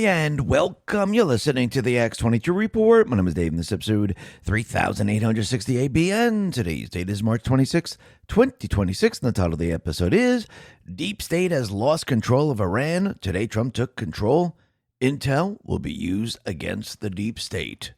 and welcome. You're listening to the X22 Report. My name is Dave, and this episode 3860 ABN. Today's date is March 26th, 2026, and the title of the episode is Deep State Has Lost Control of Iran. Today, Trump took control. Intel will be used against the deep state.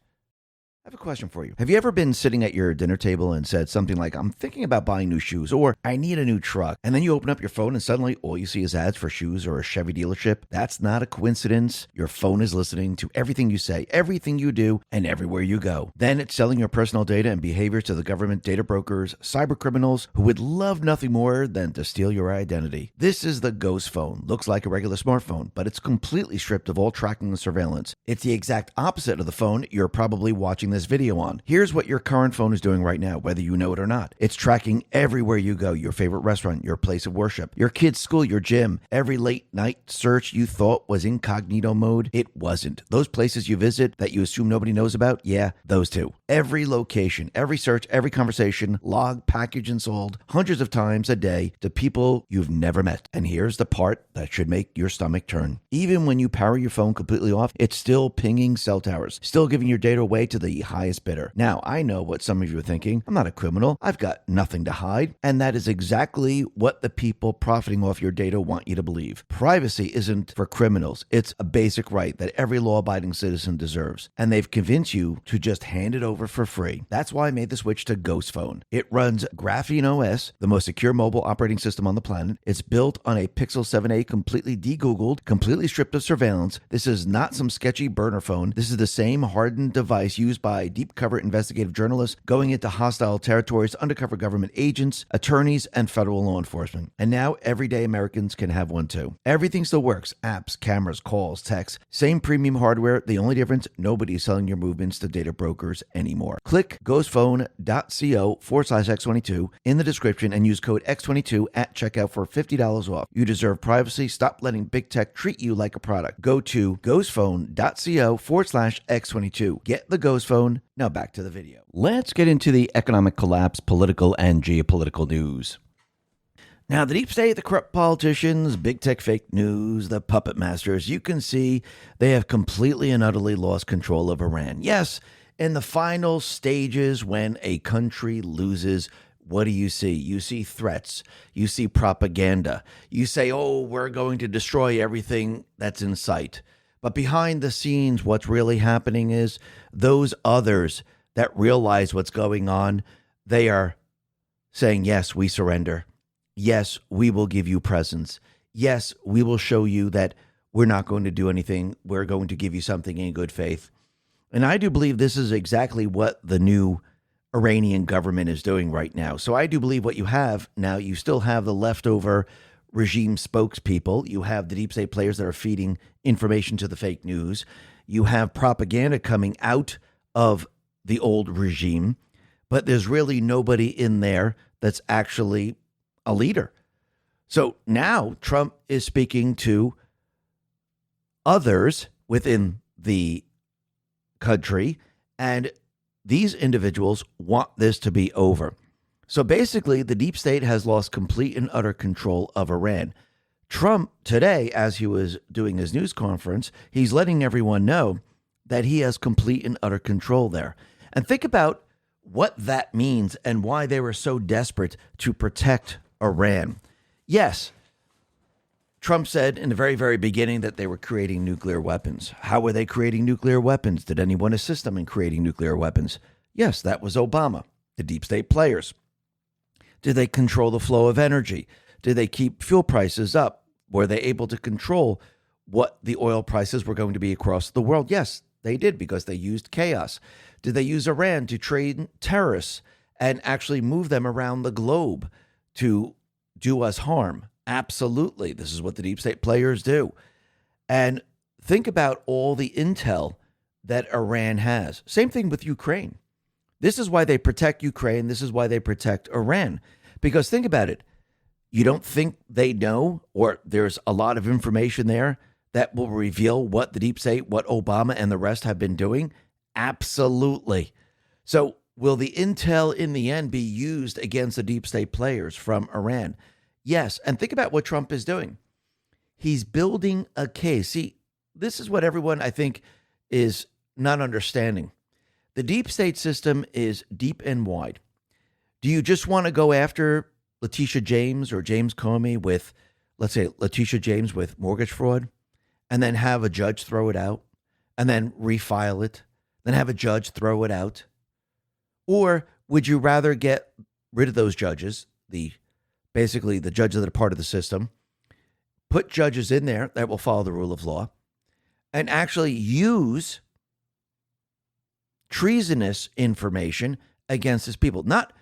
I have a question for you. Have you ever been sitting at your dinner table and said something like, I'm thinking about buying new shoes, or I need a new truck, and then you open up your phone and suddenly all you see is ads for shoes or a Chevy dealership? That's not a coincidence. Your phone is listening to everything you say, everything you do, and everywhere you go. Then it's selling your personal data and behavior to the government, data brokers, cyber criminals who would love nothing more than to steal your identity. This is the Ghost phone. Looks like a regular smartphone, but it's completely stripped of all tracking and surveillance. It's the exact opposite of the phone you're probably watching this video on. Here's what your current phone is doing right now, whether you know it or not. It's tracking everywhere you go, your favorite restaurant, your place of worship, your kid's school, your gym. Every late night search you thought was incognito mode, it wasn't. Those places you visit that you assume nobody knows about, yeah, those too. Every location, every search, every conversation, logged, packaged, and sold hundreds of times a day to people you've never met. And here's the part that should make your stomach turn. Even when you power your phone completely off, it's still pinging cell towers, still giving your data away to the highest bidder. Now, I know what some of you are thinking. I'm not a criminal. I've got nothing to hide. And that is exactly what the people profiting off your data want you to believe. Privacy isn't for criminals. It's a basic right that every law-abiding citizen deserves. And they've convinced you to just hand it over for free. That's why I made the switch to Ghost Phone. It runs Graphene OS, the most secure mobile operating system on the planet. It's built on a Pixel 7a, completely de-Googled, completely stripped of surveillance. This is not some sketchy burner phone. This is the same hardened device used by deep cover investigative journalists going into hostile territories, undercover government agents, attorneys, and federal law enforcement. And now everyday Americans can have one too. Everything still works. Apps, cameras, calls, texts, same premium hardware. The only difference, nobody is selling your movements to data brokers anymore. Click ghostphone.co/X22 in the description and use code X22 at checkout for $50 off. You deserve privacy. Stop letting big tech treat you like a product. Go to ghostphone.co/X22. Get the Ghost Phone. Now back to the video. Let's get into the economic collapse, political, and geopolitical news. Now, the deep state, the corrupt politicians, big tech fake news, the puppet masters, you can see they have completely and utterly lost control of Iran. Yes, in the final stages when a country loses, what do you see? You see threats. You see propaganda. You say, oh, we're going to destroy everything that's in sight. But behind the scenes, what's really happening is those others that realize what's going on, they are saying, yes, we surrender. Yes, we will give you presents. Yes, we will show you that we're not going to do anything. We're going to give you something in good faith. And I do believe this is exactly what the new Iranian government is doing right now. So I do believe what you have now, you still have the leftover regime spokespeople. You have the deep state players that are feeding information to the fake news. You have propaganda coming out of the old regime, but there's really nobody in there that's actually a leader. So now Trump is speaking to others within the country, and these individuals want this to be over. So basically, the deep state has lost complete and utter control of Iran. Trump today, as he was doing his news conference, he's letting everyone know that he has complete and utter control there. And think about what that means and why they were so desperate to protect Iran. Yes, Trump said in the very, very beginning that they were creating nuclear weapons. How were they creating nuclear weapons? Did anyone assist them in creating nuclear weapons? Yes, that was Obama, the deep state players. Did they control the flow of energy? Did they keep fuel prices up? Were they able to control what the oil prices were going to be across the world? Yes, they did, because they used chaos. Did they use Iran to train terrorists and actually move them around the globe to do us harm? Absolutely. This is what the deep state players do. And think about all the intel that Iran has. Same thing with Ukraine. This is why they protect Ukraine. This is why they protect Iran. Because think about it. You don't think they know, or there's a lot of information there that will reveal what the deep state, what Obama and the rest have been doing? Absolutely. So will the intel in the end be used against the deep state players from Iran? Yes. And think about what Trump is doing. He's building a case. See, this is what everyone, I think, is not understanding. The deep state system is deep and wide. Do you just want to go after Letitia James or James Comey with, let's say, Letitia James with mortgage fraud, and then have a judge throw it out, and then refile it, then have a judge throw it out? Or would you rather get rid of those judges, basically the judges that are part of the system, put judges in there that will follow the rule of law, and actually use treasonous information against his people? Not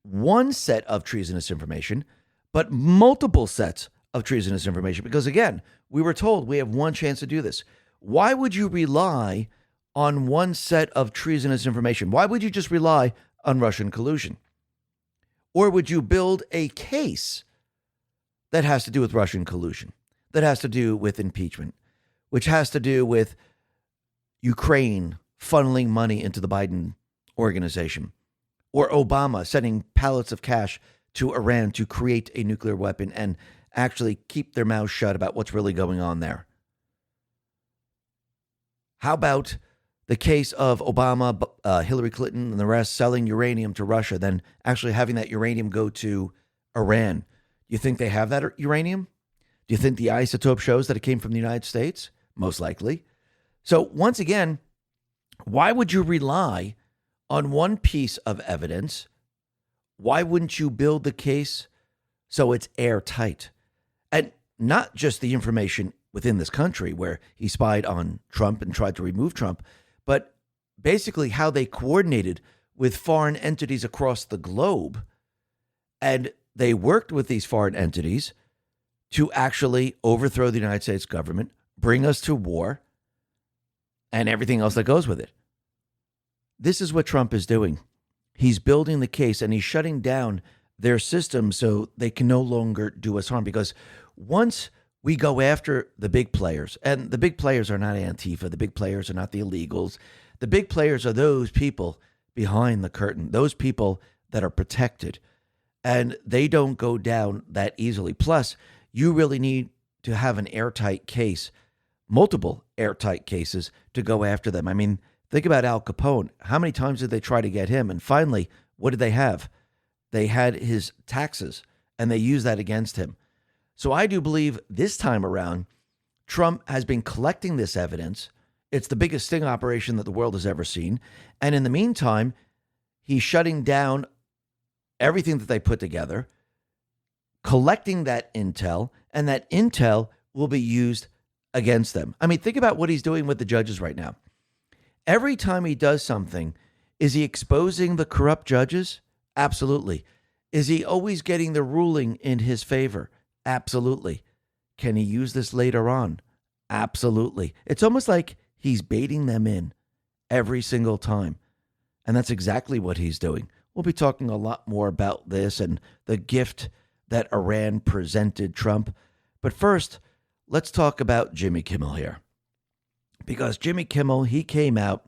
one set of treasonous information, but multiple sets of treasonous information. Because again, we were told we have one chance to do this. Why would you rely on one set of treasonous information? Why would you just rely on Russian collusion? Or would you build a case that has to do with Russian collusion, that has to do with impeachment, which has to do with Ukraine funneling money into the Biden organization, or Obama sending pallets of cash to Iran to create a nuclear weapon and actually keep their mouths shut about what's really going on there? How about the case of Obama, Hillary Clinton, and the rest selling uranium to Russia, then actually having that uranium go to Iran? You think they have that uranium? Do you think the isotope shows that it came from the United States? Most likely. So once again, why would you rely on one piece of evidence? Why wouldn't you build the case so it's airtight? And not just the information within this country where he spied on Trump and tried to remove Trump, but basically how they coordinated with foreign entities across the globe. And they worked with these foreign entities to actually overthrow the United States government, bring us to war, and everything else that goes with it. This is what Trump is doing. He's building the case and he's shutting down their system so they can no longer do us harm. Because once we go after the big players, and the big players are not Antifa, the big players are not the illegals, the big players are those people behind the curtain, those people that are protected, and they don't go down that easily. Plus, you really need to have an airtight case, multiple airtight cases to go after them. I mean, think about Al Capone. How many times did they try to get him? And finally, what did they have? They had his taxes, and they used that against him. So I do believe this time around, Trump has been collecting this evidence. It's the biggest sting operation that the world has ever seen. And in the meantime, he's shutting down everything that they put together, collecting that intel, and that intel will be used against them. I mean, think about what he's doing with the judges right now. Every time he does something, is he exposing the corrupt judges? Absolutely. Is he always getting the ruling in his favor? Absolutely. Can he use this later on? Absolutely. It's almost like he's baiting them in every single time. And that's exactly what he's doing. We'll be talking a lot more about this and the gift that Iran presented Trump. But first, let's talk about Jimmy Kimmel here. Because Jimmy Kimmel, he came out,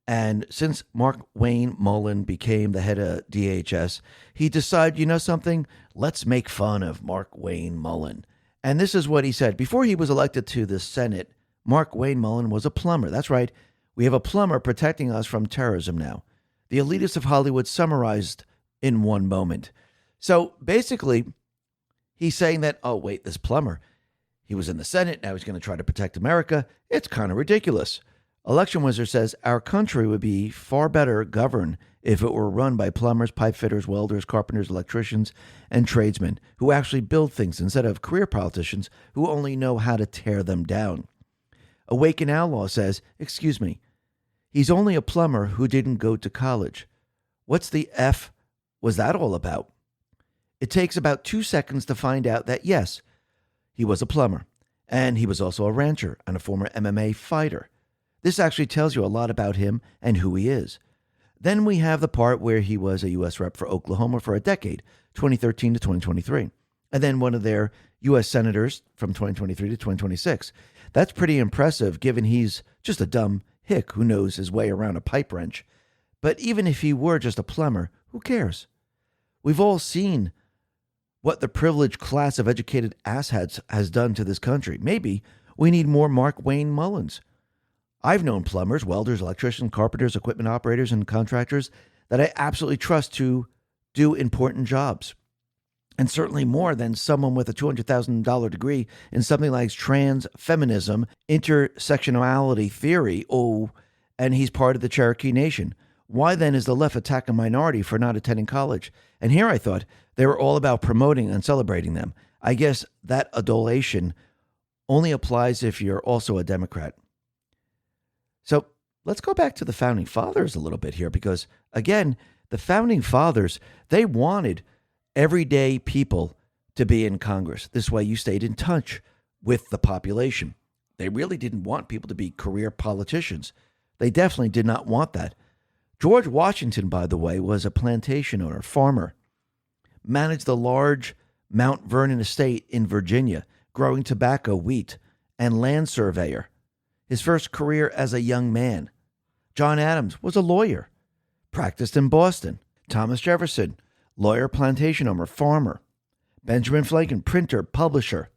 and since Mark Wayne Mullen became the head of DHS, he decided, you know something? Let's make fun of Mark Wayne Mullen. And this is what he said. Before he was elected to the Senate, Mark Wayne Mullen was a plumber. That's right. We have a plumber protecting us from terrorism now. The elitists of Hollywood summarized in one moment. So basically, he's saying that, oh, wait, this plumber, he was in the Senate. Now he's going to try to protect America. It's kind of ridiculous. Election Wizard says our country would be far better governed if it were run by plumbers, pipe fitters, welders, carpenters, electricians, and tradesmen who actually build things instead of career politicians who only know how to tear them down. Awaken Outlaw says, excuse me, he's only a plumber who didn't go to college. What's the F was that all about? It takes about 2 seconds to find out that, yes, he was a plumber, and he was also a rancher and a former MMA fighter. This actually tells you a lot about him and who he is. Then we have the part where he was a U.S. rep for Oklahoma for a decade, 2013 to 2023, and then one of their U.S. senators from 2023 to 2026. That's pretty impressive given he's just a dumb hick who knows his way around a pipe wrench. But even if he were just a plumber, who cares? We've all seen what the privileged class of educated asshats has done to this country. Maybe We need more Mark Wayne Mullins. I've known plumbers, welders, electricians, carpenters, equipment operators, and contractors that I absolutely trust to do important jobs. And certainly more than someone with a $200,000 degree in something like trans feminism, intersectionality theory, and he's part of the Cherokee Nation. Why then is the left attack a minority for not attending college? And here I thought they were all about promoting and celebrating them. I guess that adulation only applies if you're also a Democrat. So let's go back to the Founding Fathers a little bit here, because, again, the Founding Fathers, they wanted everyday people to be in Congress. This way you stayed in touch with the population. They really didn't want people to be career politicians. They definitely did not want that. George Washington, by the way, was a plantation owner, farmer, managed the large Mount Vernon estate in Virginia, growing tobacco, wheat, and land surveyor. His first career as a young man. John Adams was a lawyer, practiced in Boston. Thomas Jefferson, lawyer, plantation owner, farmer. Benjamin Franklin, printer, publisher,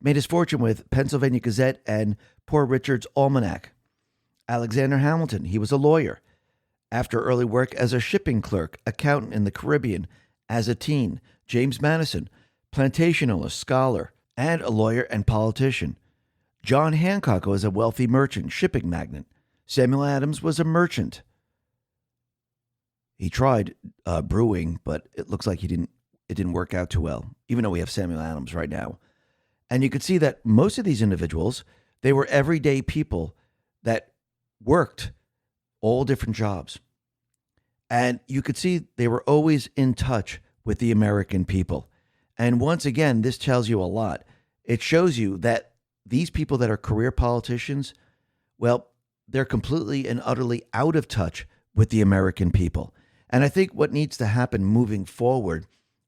made his fortune with Pennsylvania Gazette and Poor Richard's Almanac. Alexander Hamilton, he was a lawyer. After early work as a shipping clerk, accountant in the Caribbean, as a teen. James Madison, plantation owner, scholar, and a lawyer and politician. John Hancock was a wealthy merchant, shipping magnate. Samuel Adams was a merchant. He tried brewing, but it looks like it didn't work out too well, even though we have Samuel Adams right now. And you could see that most of these individuals, they were everyday people that worked all different jobs. And you could see they were always in touch with the American people. And once again, this tells you a lot. It shows you that these people that are career politicians, well, they're completely and utterly out of touch with the American people. And I think what needs to happen moving forward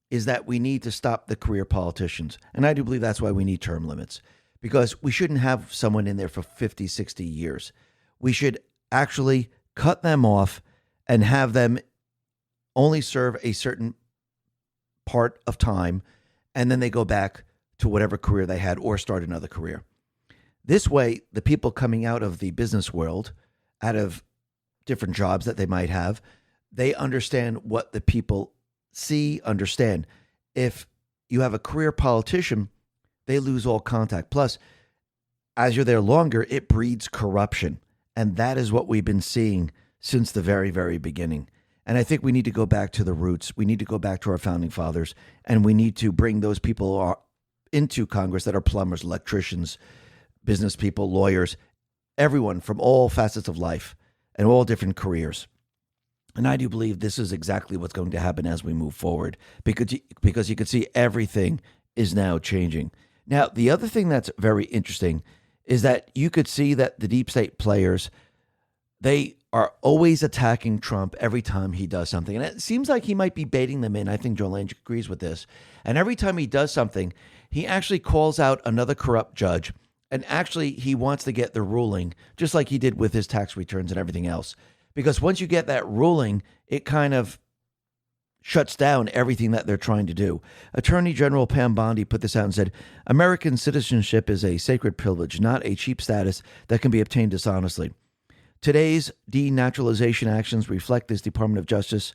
is that we need to stop the career politicians. And I do believe that's why we need term limits, because we shouldn't have someone in there for 50, 60 years. We should actually cut them off and have them only serve a certain part of time, and then they go back to whatever career they had or start another career. This way, the people coming out of the business world, out of different jobs that they might have, they understand what the people understand. If you have a career politician, they lose all contact. Plus, as you're there longer, it breeds corruption. And that is what we've been seeing since the very, very beginning. And I think we need to go back to the roots. We need to go back to our founding fathers, and we need to bring those people into Congress that are plumbers, electricians, business people, lawyers, everyone from all facets of life and all different careers. And I do believe this is exactly what's going to happen as we move forward, because you can see everything is now changing. Now, the other thing that's very interesting is that you could see that the deep state players, they are always attacking Trump every time he does something. And it seems like he might be baiting them in. I think Joe Lange agrees with this. And every time he does something, he actually calls out another corrupt judge. And actually, he wants to get the ruling, just like he did with his tax returns and everything else. Because once you get that ruling, it kind of shuts down everything that they're trying to do. Attorney General Pam Bondi put this out and said, American citizenship is a sacred privilege, not a cheap status that can be obtained dishonestly. Today's denaturalization actions reflect this Department of Justice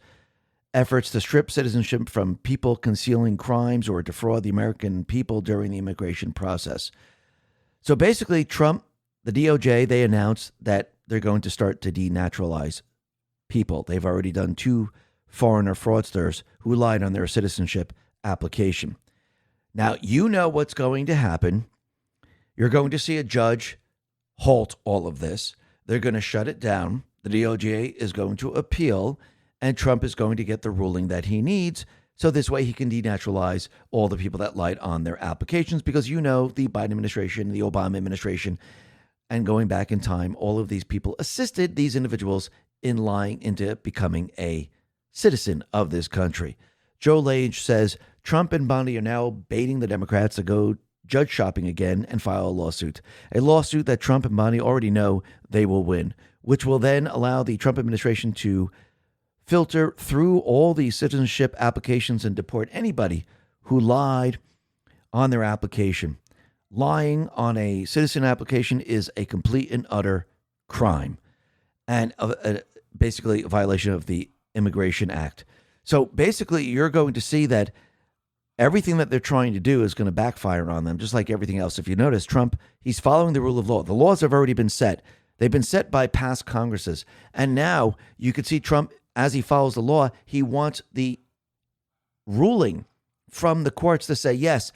efforts to strip citizenship from people concealing crimes or defraud the American people during the immigration process. So basically, Trump, the DOJ, they announced that they're going to start to denaturalize people. They've already done 2 foreigner fraudsters who lied on their citizenship application. Now, you know what's going to happen. You're going to see a judge halt all of this. They're going to shut it down. The DOJ is going to appeal, and Trump is going to get the ruling that he needs. So this way he can denaturalize all the people that lied on their applications, because you know the Biden administration, the Obama administration, and going back in time, all of these people assisted these individuals in lying into becoming a citizen of this country. Joe Lange says Trump and Bondi are now baiting the Democrats to go judge shopping again and file a lawsuit that Trump and Bondi already know they will win, which will then allow the Trump administration to filter through all the citizenship applications and deport anybody who lied on their application. lying on a citizen application is a complete and utter crime and basically a violation of the Immigration Act. So basically, you're going to see that everything that they're trying to do is going to backfire on them, just like everything else. If you notice, Trump, he's following the rule of law. The laws have already been set. They've been set by past Congresses. And now you can see Trump, as he follows the law, he wants the ruling from the courts to say, yes,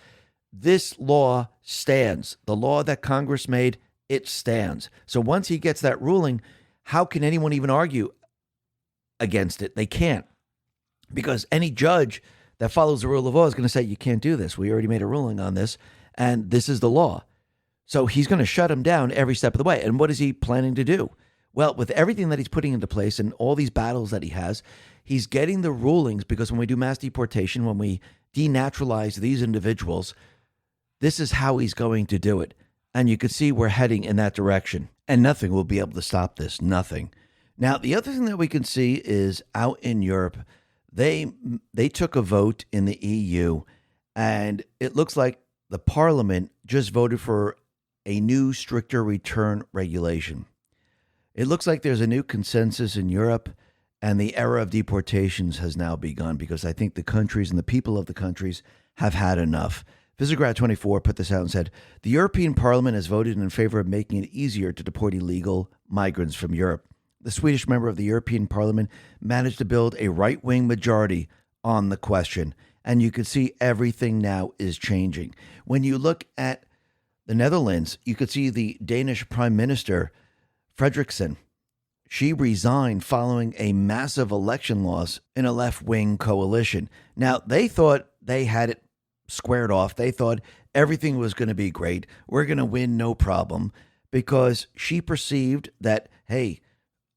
this law stands. The law that Congress made, it stands. So once he gets that ruling, how can anyone even argue against it? They can't, because any judge that follows the rule of law is going to say, you can't do this. We already made a ruling on this, and this is the law. So he's going to shut him down every step of the way. And what is he planning to do? Well, with everything that he's putting into place and all these battles that he has, he's getting the rulings, because when we do mass deportation, when we denaturalize these individuals, this is how he's going to do it. And you can see we're heading in that direction. And nothing will be able to stop this. Nothing. Now, the other thing that we can see is out in Europe, they took a vote in the EU, and it looks like the parliament just voted for a new, stricter return regulation. It looks like there's a new consensus in Europe, and the era of deportations has now begun, because I think the countries and the people of the countries have had enough. Visegrad24 put this out and said, the European Parliament has voted in favor of making it easier to deport illegal migrants from Europe. The Swedish member of the European Parliament managed to build a right-wing majority on the question, and you can see everything now is changing. When you look at the Netherlands, you could see the Danish Prime Minister, Frederiksen. She resigned following a massive election loss in a left-wing coalition. Now, they thought they had it squared off. They thought everything was going to be great. We're going to win, no problem, because she perceived that, hey,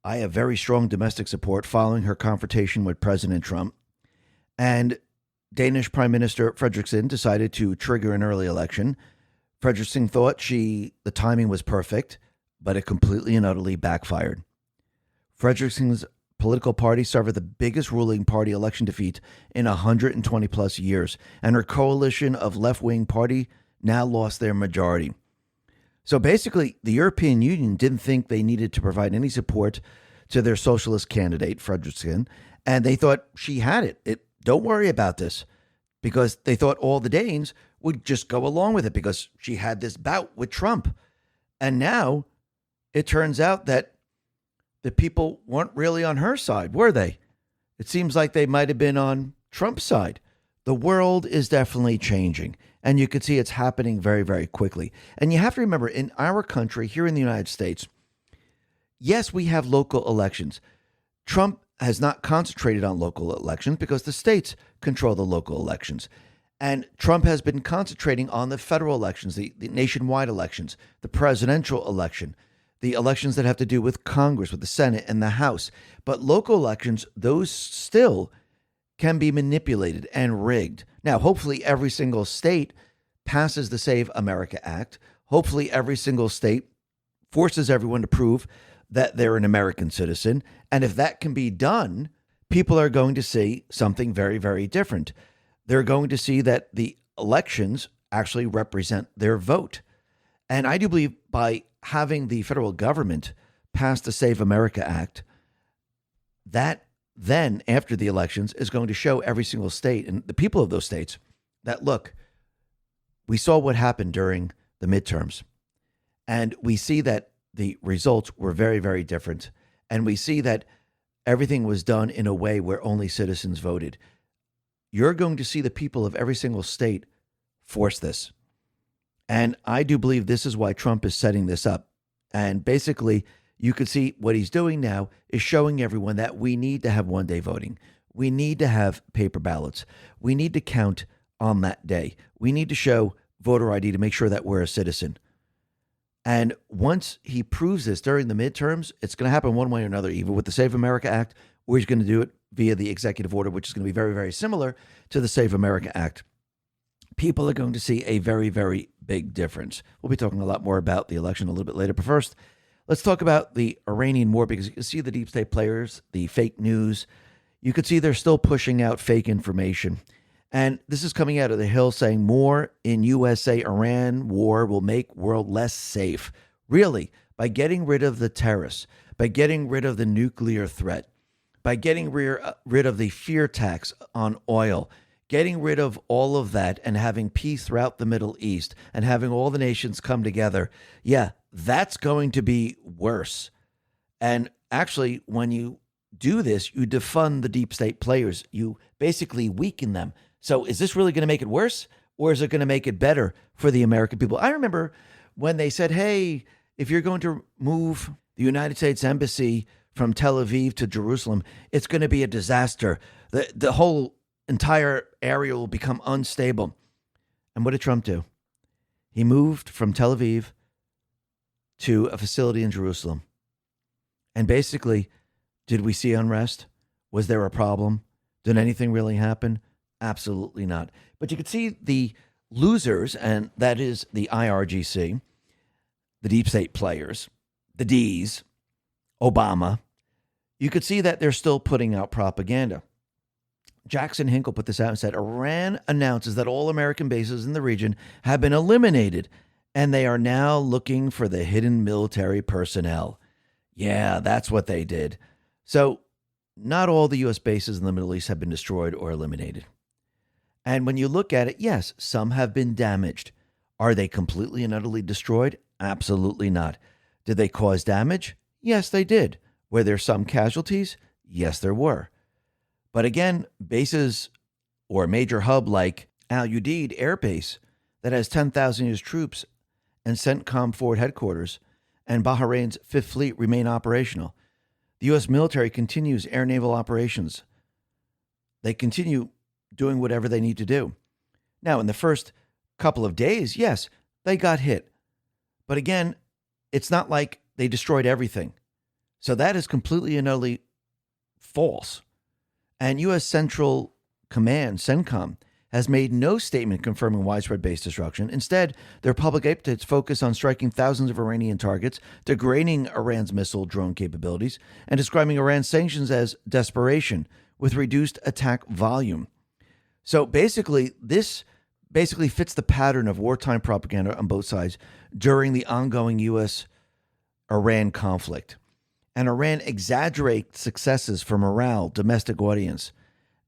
I have very strong domestic support following her confrontation with President Trump. And Danish Prime Minister Frederiksen decided to trigger an early election. Frederiksen thought the timing was perfect, but it completely and utterly backfired. Frederiksen's political party suffered the biggest ruling party election defeat in 120 plus years, and her coalition of left-wing party now lost their majority. So basically, the European Union didn't think they needed to provide any support to their socialist candidate, Frederiksen, and they thought she had it. Don't worry about this, because they thought all the Danes would just go along with it because she had this bout with Trump. And now it turns out that the people weren't really on her side, were they? It seems like they might have been on Trump's side. The world is definitely changing, and you can see it's happening very, very quickly. And you have to remember, in our country, here in the United States, yes, we have local elections. Trump has not concentrated on local elections because the states control the local elections. And Trump has been concentrating on the federal elections, the nationwide elections, the presidential election, the elections that have to do with Congress, with the Senate and the House. But local elections, those still can be manipulated and rigged. Now, hopefully every single state passes the Save America Act. Hopefully every single state forces everyone to prove that they're an American citizen. And if that can be done, people are going to see something very, very different. They're going to see that the elections actually represent their vote. And I do believe by having the federal government pass the Save America Act, that then after the elections is going to show every single state and the people of those states that, look, we saw what happened during the midterms, and we see that the results were very, very different. And we see that everything was done in a way where only citizens voted. You're going to see the people of every single state force this. And I do believe this is why Trump is setting this up. And basically, you could see what he's doing now is showing everyone that we need to have one-day voting. We need to have paper ballots. We need to count on that day. We need to show voter ID to make sure that we're a citizen. And once he proves this during the midterms, it's going to happen one way or another, either with the Save America Act, or he's going to do it via the executive order, which is going to be very, very similar to the Save America Act. People are going to see a very, very big difference. We'll be talking a lot more about the election a little bit later. But first, let's talk about the Iranian war, because you can see the deep state players, the fake news. You could see they're still pushing out fake information. And this is coming out of the Hill saying more in USA-Iran war will make world less safe. Really, by getting rid of the terrorists, by getting rid of the nuclear threat, by getting rid of the fear tax on oil, getting rid of all of that and having peace throughout the Middle East and having all the nations come together, yeah, that's going to be worse. And actually, when you do this, you defund the deep state players. You basically weaken them. So is this really going to make it worse, or is it going to make it better for the American people? I remember when they said, hey, if you're going to move the United States Embassy from Tel Aviv to Jerusalem, it's going to be a disaster. The whole entire area will become unstable. And what did Trump do? He moved from Tel Aviv to a facility in Jerusalem. And basically, did we see unrest? Was there a problem? Did anything really happen? Absolutely not. But you could see the losers, and that is the IRGC, the deep state players, the Ds, Obama. You could see that they're still putting out propaganda. Jackson Hinkle put this out and said, Iran announces that all American bases in the region have been eliminated, and they are now looking for the hidden military personnel. Yeah, that's what they did. So not all the U.S. bases in the Middle East have been destroyed or eliminated. And when you look at it, yes, some have been damaged. Are they completely and utterly destroyed? Absolutely not. Did they cause damage? Yes, they did. Were there some casualties? Yes, there were. But again, bases or a major hub like Al Udeid Air Base that has 10,000 U.S. troops and CENTCOM Forward Headquarters and Bahrain's Fifth Fleet remain operational. The U.S. military continues air naval operations. They continue doing whatever they need to do. Now, in the first couple of days, yes, they got hit. But again, it's not like they destroyed everything. So that is completely and utterly false. And U.S. Central Command, CENTCOM, has made no statement confirming widespread base destruction. Instead, their public updates focus on striking thousands of Iranian targets, degrading Iran's missile drone capabilities, and describing Iran's sanctions as desperation with reduced attack volume. So basically, this fits the pattern of wartime propaganda on both sides during the ongoing U.S.-Iran conflict. And Iran exaggerates successes for morale, domestic audience.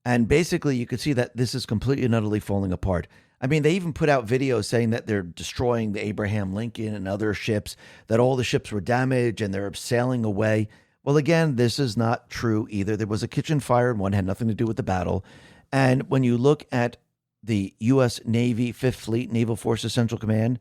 And basically, you could see that this is completely and utterly falling apart. I mean, they even put out videos saying that they're destroying the Abraham Lincoln and other ships, that all the ships were damaged and they're sailing away. Well, again, this is not true either. There was a kitchen fire and one had nothing to do with the battle. And when you look at the U.S. Navy Fifth Fleet Naval Forces Central Command,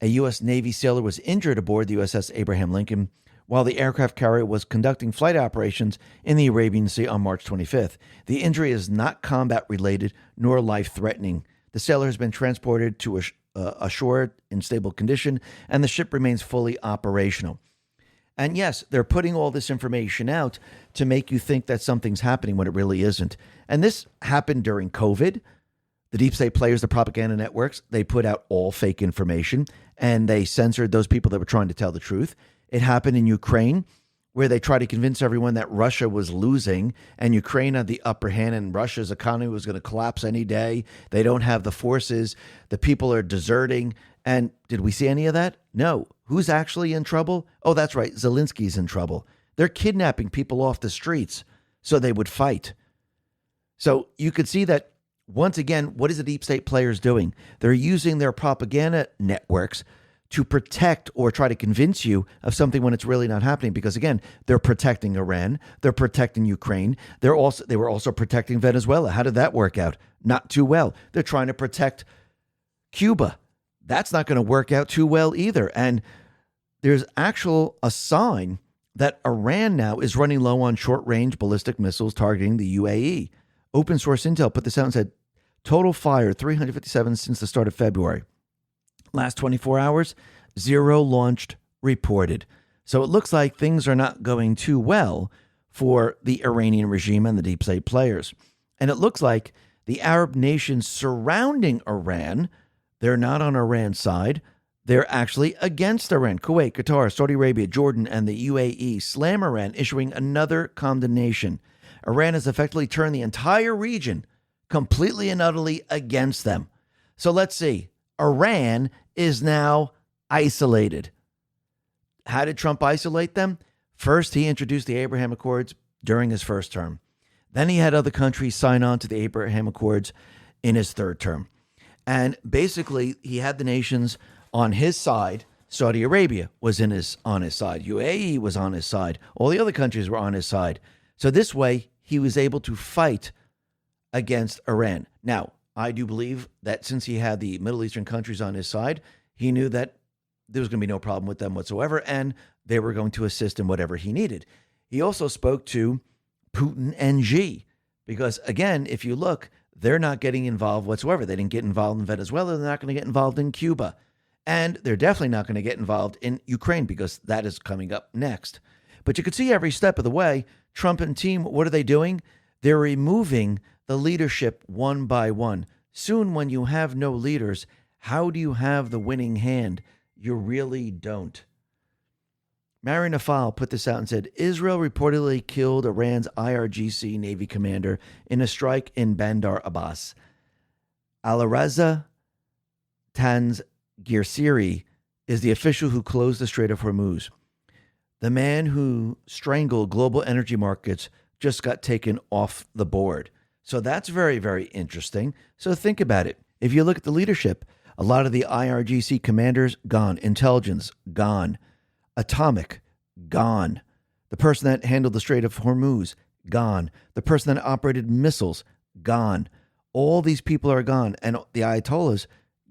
a U.S. Navy sailor was injured aboard the USS Abraham Lincoln while the aircraft carrier was conducting flight operations in the Arabian Sea on March 25th. The injury is not combat-related nor life-threatening. The sailor has been transported to ashore in stable condition, and the ship remains fully operational. And yes, they're putting all this information out to make you think that something's happening when it really isn't. And this happened during COVID. The deep state players, the propaganda networks, they put out all fake information, and they censored those people that were trying to tell the truth. It happened in Ukraine, where they tried to convince everyone that Russia was losing and Ukraine had the upper hand and Russia's economy was going to collapse any day. They don't have the forces. The people are deserting. And did we see any of that? No. Who's actually in trouble? Oh, that's right. Zelensky's in trouble. They're kidnapping people off the streets so they would fight. So you could see that, once again, what is the deep state players doing? They're using their propaganda networks to protect or try to convince you of something when it's really not happening. Because again, they're protecting Iran, they're protecting Ukraine, they were also protecting Venezuela. How did that work out? Not too well. They're trying to protect Cuba. That's not going to work out too well either. And there's a sign that Iran now is running low on short-range ballistic missiles targeting the UAE. Open source intel put this out and said, total fire 357 since the start of February. Last 24 hours, 0 launched reported. So it looks like things are not going too well for the Iranian regime and the deep state players. And it looks like the Arab nations surrounding Iran, they're not on Iran's side. They're actually against Iran. Kuwait, Qatar, Saudi Arabia, Jordan, and the UAE slam Iran, issuing another condemnation. Iran has effectively turned the entire region completely and utterly against them. So let's see. Iran is now isolated. How did Trump isolate them? First, he introduced the Abraham Accords during his first term. Then he had other countries sign on to the Abraham Accords in his third term. And basically, he had the nations on his side. Saudi Arabia was on his side. UAE was on his side. All the other countries were on his side. So this way, he was able to fight against Iran. Now, I do believe that since he had the Middle Eastern countries on his side, he knew that there was going to be no problem with them whatsoever, and they were going to assist in whatever he needed. He also spoke to Putin and Xi, because, again, if you look, they're not getting involved whatsoever. They didn't get involved in Venezuela. They're not going to get involved in Cuba. And they're definitely not going to get involved in Ukraine, because that is coming up next. But you can see every step of the way, Trump and team, what are they doing? They're removing the leadership one by one. Soon, when you have no leaders, how do you have the winning hand? You really don't. Mary Nafal put this out and said, Israel reportedly killed Iran's IRGC Navy commander in a strike in Bandar Abbas. Alireza Tanzgirsiri is the official who closed the Strait of Hormuz. The man who strangled global energy markets just got taken off the board. So that's very, very interesting. So think about it. If you look at the leadership, a lot of the IRGC commanders, gone. Intelligence, gone. Atomic, gone. The person that handled the Strait of Hormuz, gone. The person that operated missiles, gone. All these people are gone. And the Ayatollahs,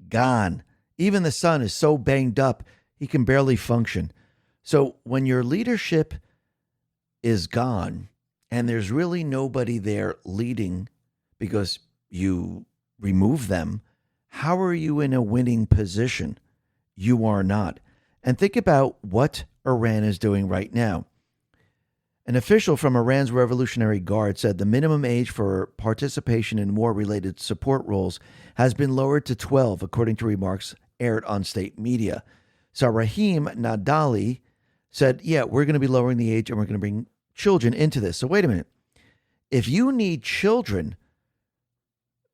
gone. Even the son is so banged up, he can barely function. So when your leadership is gone and there's really nobody there leading because you remove them, how are you in a winning position? You are not. And think about what Iran is doing right now. An official from Iran's Revolutionary Guard said the minimum age for participation in war-related support roles has been lowered to 12, according to remarks aired on state media. So Rahim Nadali said, yeah, we're going to be lowering the age and we're going to bring children into this. So wait a minute. If you need children,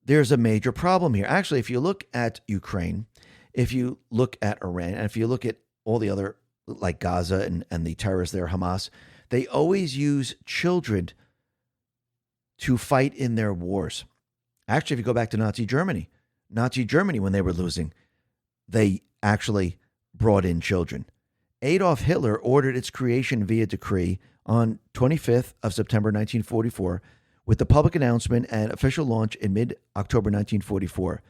there's a major problem here. Actually, if you look at Ukraine, if you look at Iran, and if you look at all the other, like Gaza and the terrorists there, Hamas, they always use children to fight in their wars. Actually, if you go back to Nazi Germany, when they were losing, they actually brought in children. Adolf Hitler ordered its creation via decree on 25th of September 1944, with the public announcement and official launch in mid-October 1944.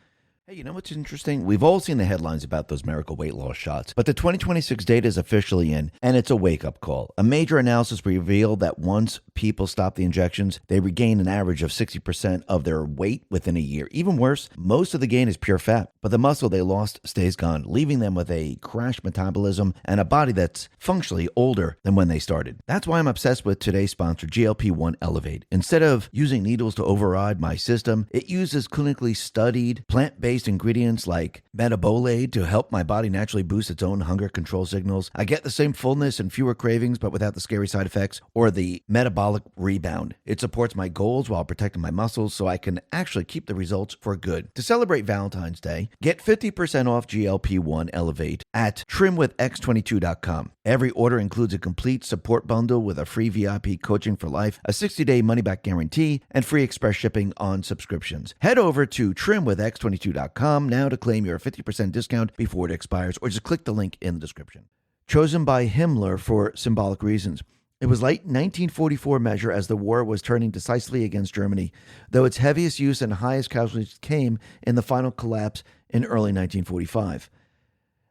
Hey, you know what's interesting? We've all seen the headlines about those miracle weight loss shots, but the 2026 data is officially in, and it's a wake-up call. A major analysis revealed that once people stop the injections, they regain an average of 60% of their weight within a year. Even worse, most of the gain is pure fat, but the muscle they lost stays gone, leaving them with a crashed metabolism and a body that's functionally older than when they started. That's why I'm obsessed with today's sponsor, GLP-1 Elevate. Instead of using needles to override my system, it uses clinically studied plant-based ingredients like metabolate to help my body naturally boost its own hunger control signals. I get the same fullness and fewer cravings, but without the scary side effects or the metabolic rebound. It supports my goals while protecting my muscles so I can actually keep the results for good. To celebrate Valentine's Day, get 50% off GLP-1 Elevate at trimwithx22.com. Every order includes a complete support bundle with a free VIP coaching for life, a 60-day money-back guarantee, and free express shipping on subscriptions. Head over to trimwithx22.com now to claim your 50% discount before it expires, or just click the link in the description. Chosen by Himmler for symbolic reasons. It was late 1944 measure as the war was turning decisively against Germany, though its heaviest use and highest casualties came in the final collapse in early 1945.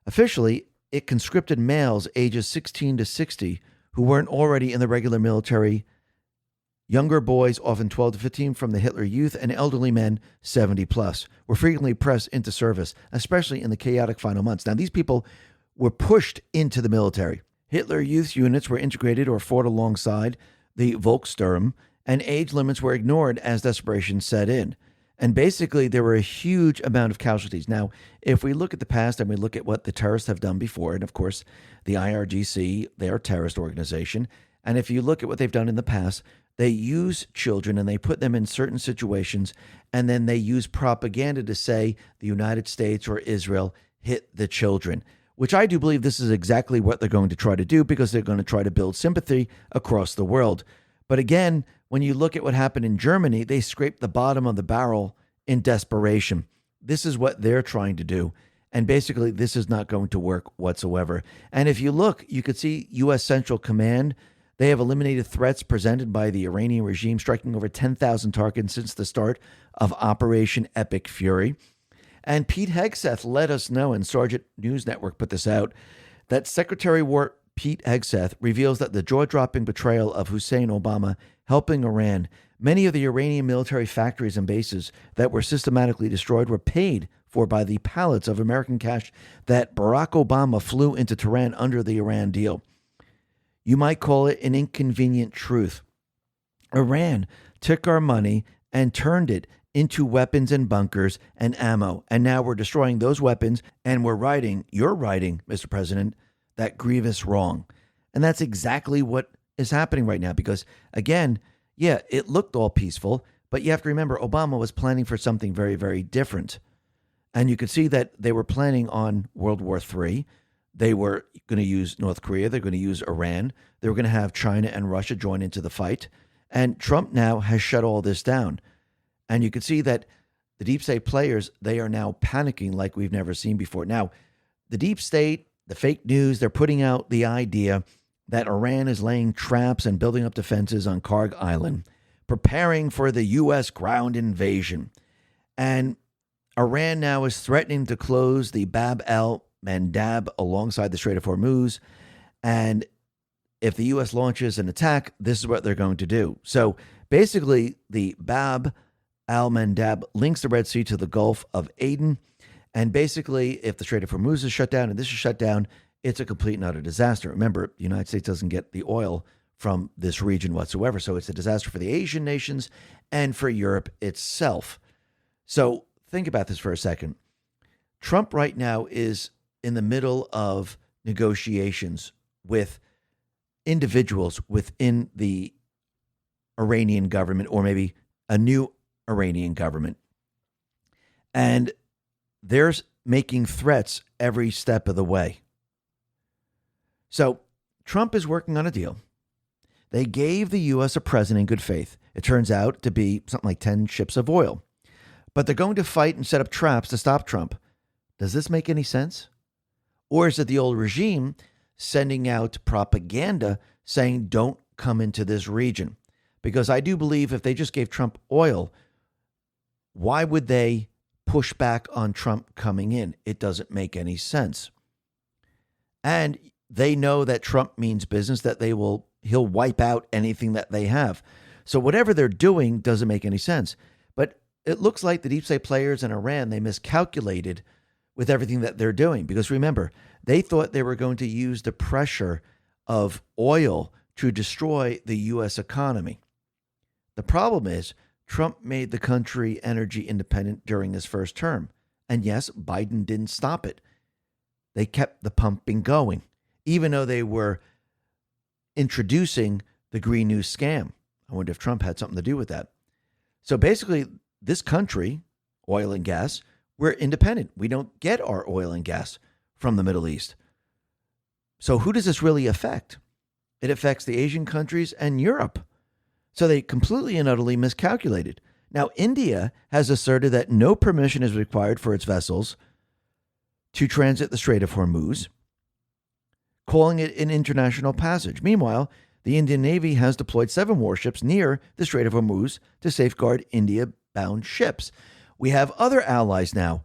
Officially, it conscripted males ages 16 to 60 who weren't already in the regular military. Younger boys, often 12 to 15 from the Hitler Youth, and elderly men, 70 plus, were frequently pressed into service, especially in the chaotic final months. Now, these people were pushed into the military. Hitler Youth units were integrated or fought alongside the Volkssturm, and age limits were ignored as desperation set in. And basically, there were a huge amount of casualties. Now, if we look at the past and we look at what the terrorists have done before, and of course, the IRGC, they're a terrorist organization, and if you look at what they've done in the past, They use children and they put them in certain situations, and then they use propaganda to say the United States or Israel hit the children, which I do believe this is exactly what they're going to try to do because they're going to try to build sympathy across the world. But again, when you look at what happened in Germany, they scraped the bottom of the barrel in desperation. This is what they're trying to do. And basically, this is not going to work whatsoever. And if you look, you could see U.S. Central Command. They have eliminated threats presented by the Iranian regime, striking over 10,000 targets since the start of Operation Epic Fury. And Pete Hegseth let us know, and Sergeant News Network put this out, that Secretary of War Pete Hegseth reveals that the jaw-dropping betrayal of Hussein Obama helping Iran, many of the Iranian military factories and bases that were systematically destroyed were paid for by the pallets of American cash that Barack Obama flew into Tehran under the Iran deal. You might call it an inconvenient truth. Iran took our money and turned it into weapons and bunkers and ammo. And now we're destroying those weapons and you're righting, Mr. President, that grievous wrong. And that's exactly what is happening right now because, again, yeah, it looked all peaceful, but you have to remember Obama was planning for something very, very different. And you could see that they were planning on World War III. They were going to use North Korea. They're going to use Iran. They were going to have China and Russia join into the fight. And Trump now has shut all this down. And you can see that the deep state players, they are now panicking like we've never seen before. Now, the deep state, the fake news, they're putting out the idea that Iran is laying traps and building up defenses on Karg Island, preparing for the U.S. ground invasion. And Iran now is threatening to close the Bab el-Mandab alongside the Strait of Hormuz. And if the U.S. launches an attack, this is what they're going to do. So basically, the Bab el-Mandab links the Red Sea to the Gulf of Aden. And basically, if the Strait of Hormuz is shut down and this is shut down, it's a complete and utter disaster. Remember, the United States doesn't get the oil from this region whatsoever. So it's a disaster for the Asian nations and for Europe itself. So think about this for a second. Trump right now is in the middle of negotiations with individuals within the Iranian government, or maybe a new Iranian government. And they're making threats every step of the way. So Trump is working on a deal. They gave the U.S. a present in good faith. It turns out to be something like 10 ships of oil. But they're going to fight and set up traps to stop Trump. Does this make any sense? Or is it the old regime sending out propaganda saying, don't come into this region? Because I do believe if they just gave Trump oil, why would they push back on Trump coming in? It doesn't make any sense. And they know that Trump means business, that he'll wipe out anything that they have. So whatever they're doing doesn't make any sense. But it looks like the deep state players in Iran, they miscalculated with everything that they're doing. Because remember, they thought they were going to use the pressure of oil to destroy the U.S. economy. The problem is Trump made the country energy independent during his first term. And yes, Biden didn't stop it. They kept the pumping going, even though they were introducing the Green New scam. I wonder if Trump had something to do with that. So basically, this country, oil and gas, we're independent. We don't get our oil and gas from the Middle East. So who does this really affect? It affects the Asian countries and Europe. So they completely and utterly miscalculated. Now, India has asserted that no permission is required for its vessels to transit the Strait of Hormuz, calling it an international passage. Meanwhile, the Indian Navy has deployed 7 warships near the Strait of Hormuz to safeguard India-bound ships. We have other allies now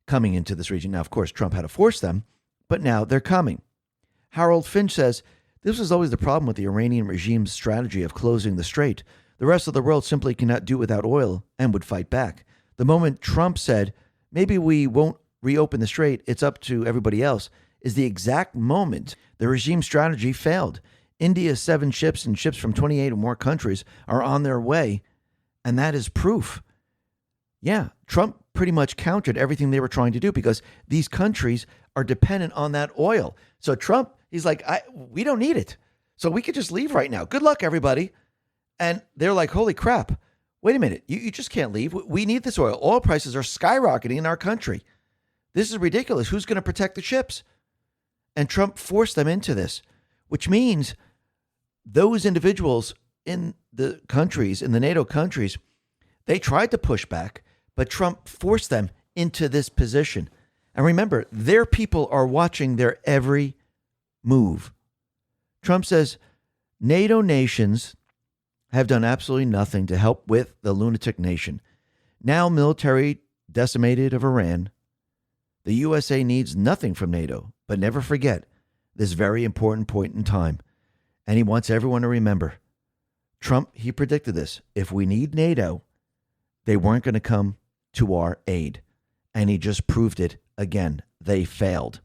coming into this region. Now, of course, Trump had to force them, but now they're coming. Harold Finch says, this was always the problem with the Iranian regime's strategy of closing the strait. The rest of the world simply cannot do without oil and would fight back. The moment Trump said, maybe we won't reopen the strait, it's up to everybody else, is the exact moment the regime strategy failed. India's 7 ships and ships from 28 or more countries are on their way, and that is proof. Yeah, Trump pretty much countered everything they were trying to do because these countries are dependent on that oil. So Trump, he's like, we don't need it. So we could just leave right now. Good luck, everybody. And they're like, holy crap, wait a minute. You just can't leave. We need this oil. Oil prices are skyrocketing in our country. This is ridiculous. Who's going to protect the ships? And Trump forced them into this, which means those individuals in the countries, in the NATO countries, they tried to push back, but Trump forced them into this position. And remember, their people are watching their every move. Trump says NATO nations have done absolutely nothing to help with the lunatic nation. Now military decimated of Iran, the USA needs nothing from NATO, but never forget this very important point in time. And he wants everyone to remember, Trump, he predicted this. If we need NATO, they weren't going to come to our aid. And he just proved it again. They failed.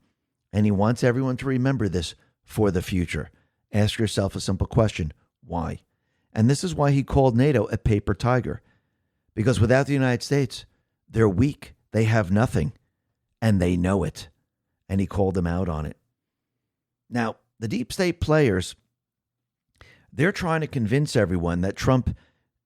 And he wants everyone to remember this for the future. Ask yourself a simple question. Why? And this is why he called NATO a paper tiger. Because without the United States, they're weak. They have nothing. And they know it. And he called them out on it. Now, the deep state players, they're trying to convince everyone that Trump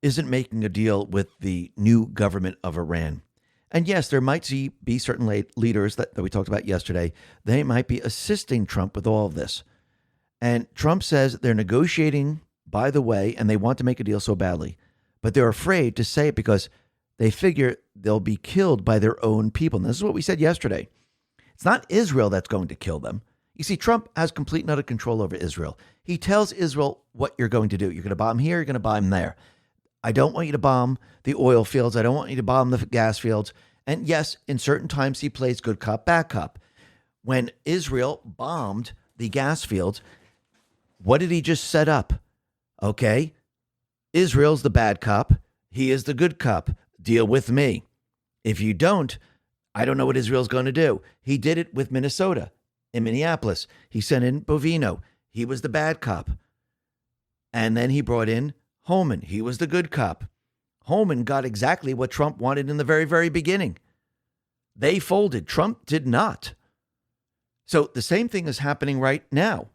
isn't making a deal with the new government of Iran. And yes, there might be certain leaders that we talked about yesterday. They might be assisting Trump with all of this. And Trump says they're negotiating, by the way, and they want to make a deal so badly. But they're afraid to say it because they figure they'll be killed by their own people. And this is what we said yesterday. It's not Israel that's going to kill them. You see, Trump has complete and utter control over Israel. He tells Israel what you're going to do. You're going to bomb here, you're going to bomb there. I don't want you to bomb the oil fields. I don't want you to bomb the gas fields. And yes, in certain times he plays good cop, bad cop. When Israel bombed the gas fields, what did he just set up? Okay, Israel's the bad cop. He is the good cop. Deal with me. If you don't, I don't know what Israel's going to do. He did it with Minnesota. In Minneapolis, he sent in Bovino. He was the bad cop. And then he brought in Holman. He was the good cop. Holman got exactly what Trump wanted in the very, very beginning. They folded. Trump did not. So the same thing is happening right now.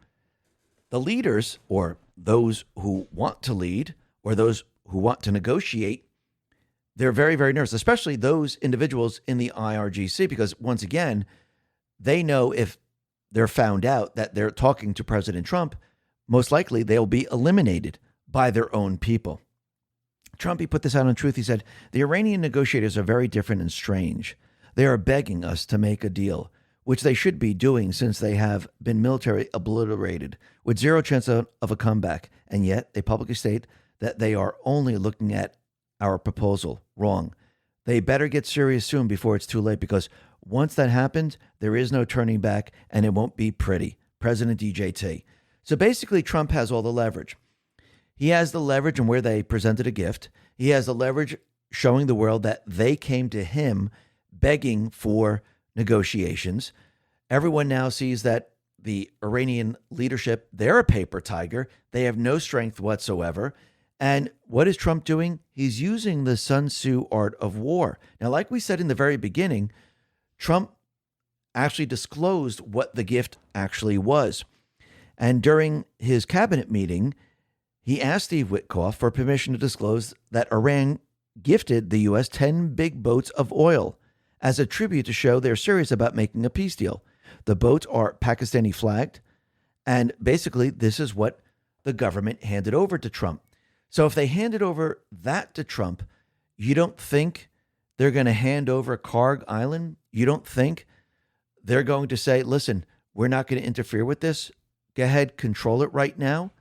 The leaders, or those who want to lead, or those who want to negotiate, they're very, very nervous, especially those individuals in the IRGC, because once again, they know if they're found out that they're talking to President Trump, most likely they'll be eliminated by their own people. Trump, he put this out on Truth. He said, the Iranian negotiators are very different and strange. They are begging us to make a deal, which they should be doing since they have been military obliterated with zero chance of a comeback. And yet they publicly state that they are only looking at our proposal. Wrong. They better get serious soon before it's too late, because once that happens, there is no turning back and it won't be pretty. President DJT. So basically, Trump has all the leverage. He has the leverage in where they presented a gift. He has the leverage showing the world that they came to him begging for negotiations. Everyone now sees that the Iranian leadership, they're a paper tiger. They have no strength whatsoever. And what is Trump doing? He's using the Sun Tzu art of war. Now, like we said in the very beginning, Trump actually disclosed what the gift actually was. And during his cabinet meeting, he asked Steve Witkoff for permission to disclose that Iran gifted the U.S. 10 big boats of oil as a tribute to show they're serious about making a peace deal. The boats are Pakistani flagged, and basically this is what the government handed over to Trump. So if they handed over that to Trump, you don't think they're going to hand over Karg Island? You don't think they're going to say, listen, we're not going to interfere with this. Go ahead, control it right now.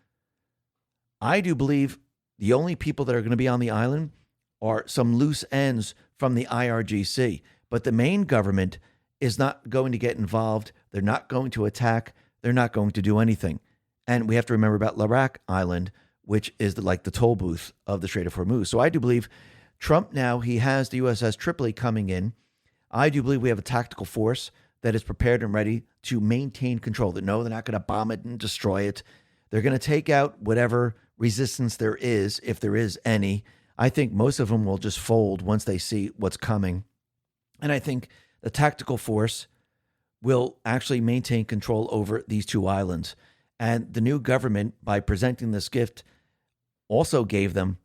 I do believe the only people that are going to be on the island are some loose ends from the IRGC. But the main government is not going to get involved. They're not going to attack. They're not going to do anything. And we have to remember about Larak Island, which is like the toll booth of the Strait of Hormuz. So I do believe Trump now, he has the USS Tripoli coming in. I do believe we have a tactical force that is prepared and ready to maintain control. That no, they're not going to bomb it and destroy it. They're going to take out whatever resistance there is, if there is any. I think most of them will just fold once they see what's coming. And I think the tactical force will actually maintain control over these two islands. And the new government, by presenting this gift, also gave them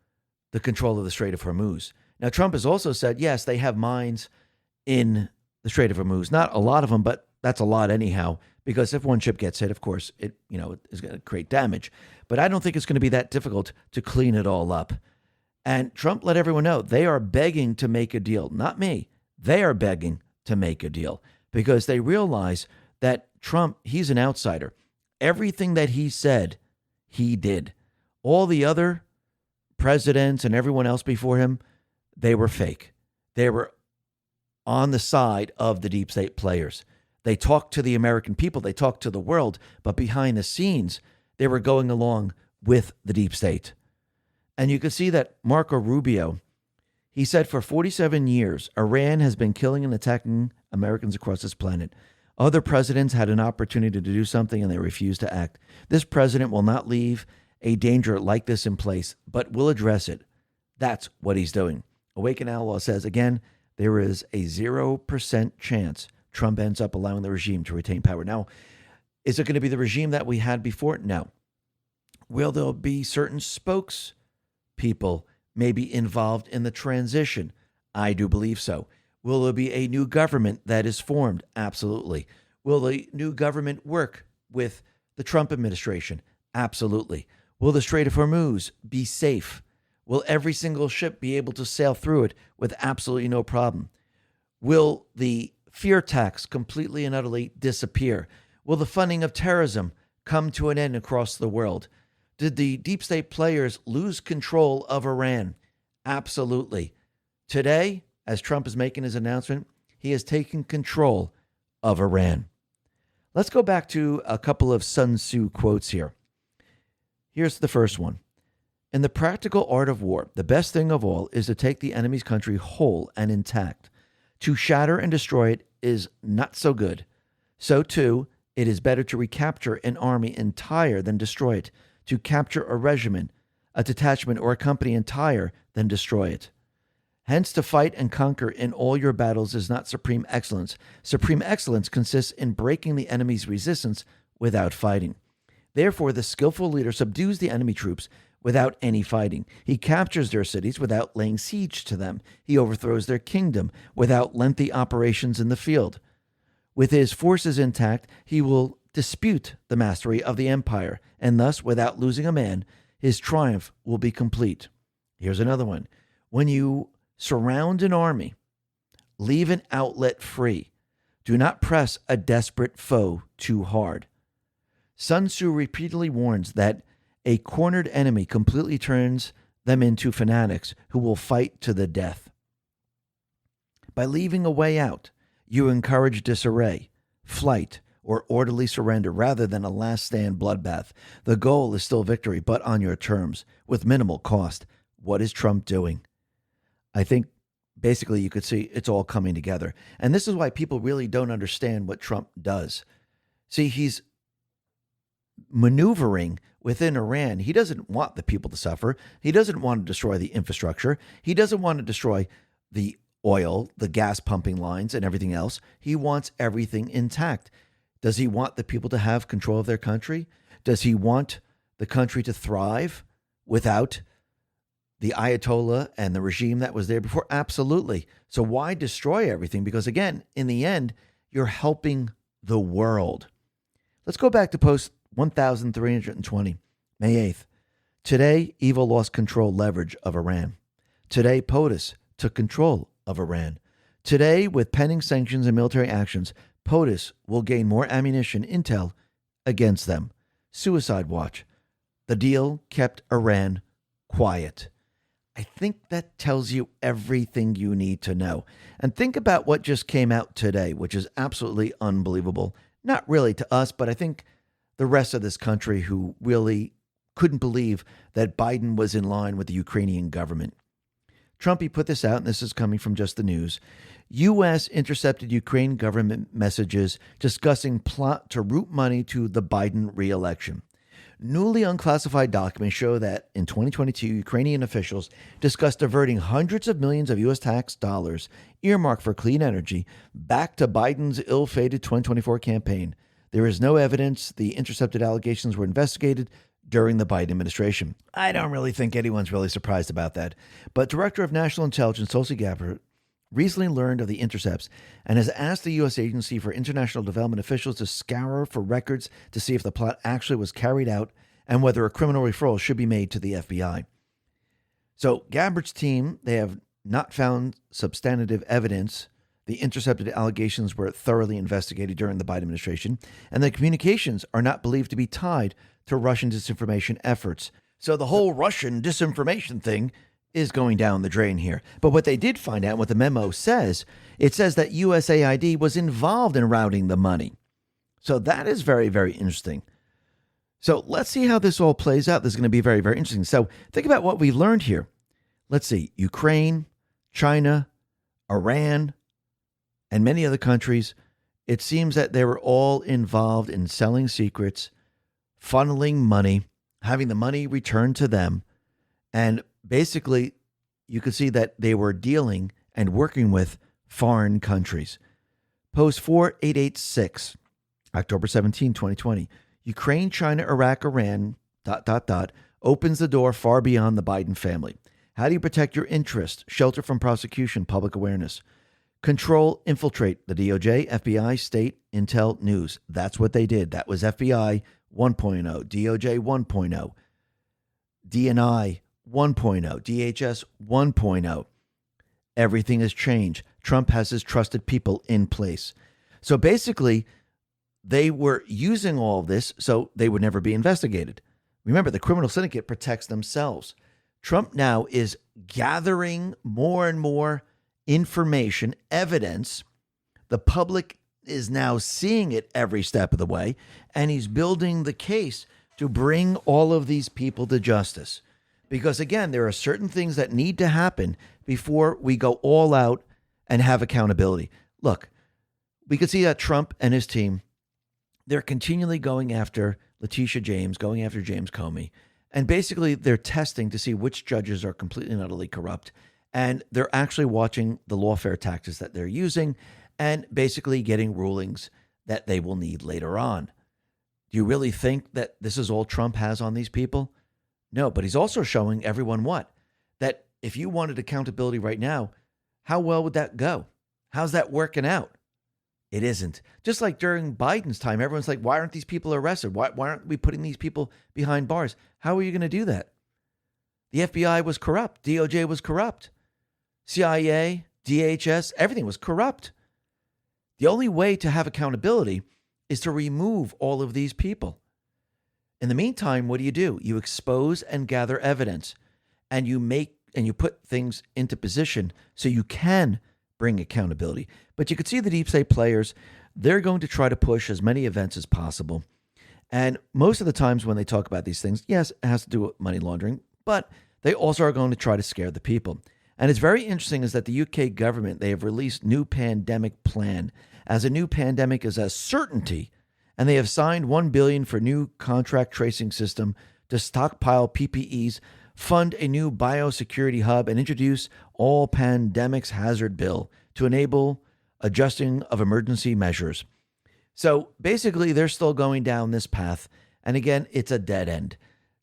the control of the Strait of Hormuz. Now, Trump has also said, yes, they have mines in the Strait of Hormuz. Not a lot of them, but that's a lot anyhow, because if one ship gets hit, of course, it is going to create damage. But I don't think it's going to be that difficult to clean it all up. And Trump let everyone know they are begging to make a deal. Not me. They are begging to make a deal because they realize that Trump, he's an outsider. Everything that he said, he did. All the other presidents and everyone else before him, they were fake. They were on the side of the deep state players. They talked to the American people. They talked to the world. But behind the scenes, they were going along with the deep state. And you can see that Marco Rubio, he said for 47 years, Iran has been killing and attacking Americans across this planet. Other presidents had an opportunity to do something and they refused to act. This president will not leave a danger like this in place, but will address it. That's what he's doing. Awaken Outlaw says, again, there is a 0% chance Trump ends up allowing the regime to retain power. Now, is it going to be the regime that we had before? No. Will there be certain spokespeople maybe involved in the transition? I do believe so. Will there be a new government that is formed? Absolutely. Will the new government work with the Trump administration? Absolutely. Will the Strait of Hormuz be safe? Will every single ship be able to sail through it with absolutely no problem? Will the fear tax completely and utterly disappear? Will the funding of terrorism come to an end across the world? Did the deep state players lose control of Iran? Absolutely. Today, as Trump is making his announcement, he has taken control of Iran. Let's go back to a couple of Sun Tzu quotes here. Here's the first one. In the practical art of war, the best thing of all is to take the enemy's country whole and intact. To shatter and destroy it is not so good. So, too, it is better to recapture an army entire than destroy it. To capture a regiment, a detachment, or a company entire than destroy it. Hence, to fight and conquer in all your battles is not supreme excellence. Supreme excellence consists in breaking the enemy's resistance without fighting. Therefore, the skillful leader subdues the enemy troops without any fighting. He captures their cities without laying siege to them. He overthrows their kingdom without lengthy operations in the field. With his forces intact, he will dispute the mastery of the empire, and thus, without losing a man, his triumph will be complete. Here's another one. When you surround an army, leave an outlet free. Do not press a desperate foe too hard. Sun Tzu repeatedly warns that a cornered enemy completely turns them into fanatics who will fight to the death. By leaving a way out, you encourage disarray, flight, or orderly surrender rather than a last-stand bloodbath. The goal is still victory, but on your terms, with minimal cost. What is Trump doing? I think basically you could see it's all coming together. And this is why people really don't understand what Trump does. See, he's maneuvering within Iran. He doesn't want the people to suffer. He doesn't want to destroy the infrastructure. He doesn't want to destroy the oil, the gas pumping lines, and everything else. He wants everything intact. Does he want the people to have control of their country? Does he want the country to thrive without the Ayatollah and the regime that was there before? Absolutely. So why destroy everything? Because again, in the end, you're helping the world. Let's go back to post 1320, May 8th. Today, evil lost control leverage of Iran. Today, POTUS took control of Iran. Today, with pending sanctions and military actions, POTUS will gain more ammunition, intel against them. Suicide watch. The deal kept Iran quiet. I think that tells you everything you need to know. And think about what just came out today, which is absolutely unbelievable. Not really to us, but I think the rest of this country who really couldn't believe that Biden was in line with the Ukrainian government. Trumpy put this out, and this is coming from Just the News. U.S. intercepted Ukraine government messages discussing plot to route money to the Biden re-election. Newly unclassified documents show that in 2022, Ukrainian officials discussed diverting hundreds of millions of U.S. tax dollars earmarked for clean energy back to Biden's ill-fated 2024 campaign. There is no evidence the intercepted allegations were investigated, during the Biden administration. I don't really think anyone's really surprised about that. But Director of National Intelligence Tulsi Gabbard recently learned of the intercepts and has asked the U.S. Agency for International Development officials to scour for records to see if the plot actually was carried out and whether a criminal referral should be made to the FBI. So Gabbard's team, they have not found substantive evidence. The intercepted allegations were thoroughly investigated during the Biden administration, and the communications are not believed to be tied to Russian disinformation efforts. So the whole Russian disinformation thing is going down the drain here. But what they did find out, what the memo says, it says that USAID was involved in routing the money. So that is very, very interesting. So let's see how this all plays out. This is going to be very, very interesting. So think about what we learned here. Let's see, Ukraine, China, Iran, and many other countries. It seems that they were all involved in selling secrets, funneling money, having the money returned to them. And basically, you could see that they were dealing and working with foreign countries. Post 4886, October 17, 2020. Ukraine, China, Iraq, Iran, ... opens the door far beyond the Biden family. How do you protect your interests? Shelter from prosecution, public awareness. Control, infiltrate the DOJ, FBI, state, intel, news. That's what they did. That was FBI 1.0, DOJ 1.0, DNI 1.0, DHS 1.0. Everything has changed. Trump has his trusted people in place. So basically, they were using all of this so they would never be investigated. Remember, the criminal syndicate protects themselves. Trump now is gathering more and more information, evidence. The public is now seeing it every step of the way, and he's building the case to bring all of these people to justice. Because again, there are certain things that need to happen before we go all out and have accountability. Look, we can see that Trump and his team, they're continually going after Letitia James, going after James Comey. And basically, they're testing to see which judges are completely and utterly corrupt. And they're actually watching the lawfare tactics that they're using and basically getting rulings that they will need later on. Do you really think that this is all Trump has on these people? No, but he's also showing everyone what? That if you wanted accountability right now, how well would that go? How's that working out? It isn't. Just like during Biden's time, everyone's like, why aren't these people arrested? Why aren't we putting these people behind bars? How are you going to do that? The FBI was corrupt. DOJ was corrupt. CIA, DHS, everything was corrupt. The only way to have accountability is to remove all of these people. In the meantime, what do? You expose and gather evidence, and you put things into position so you can bring accountability. But you could see the deep state players, they're going to try to push as many events as possible. And most of the times when they talk about these things, yes, it has to do with money laundering, but they also are going to try to scare the people. And it's very interesting is that the UK government, they have released new pandemic plan as a new pandemic is a certainty. And they have signed $1 billion for new contract tracing system to stockpile PPEs, fund a new biosecurity hub, and introduce all pandemics hazard bill to enable adjusting of emergency measures. So basically, they're still going down this path. And again, it's a dead end.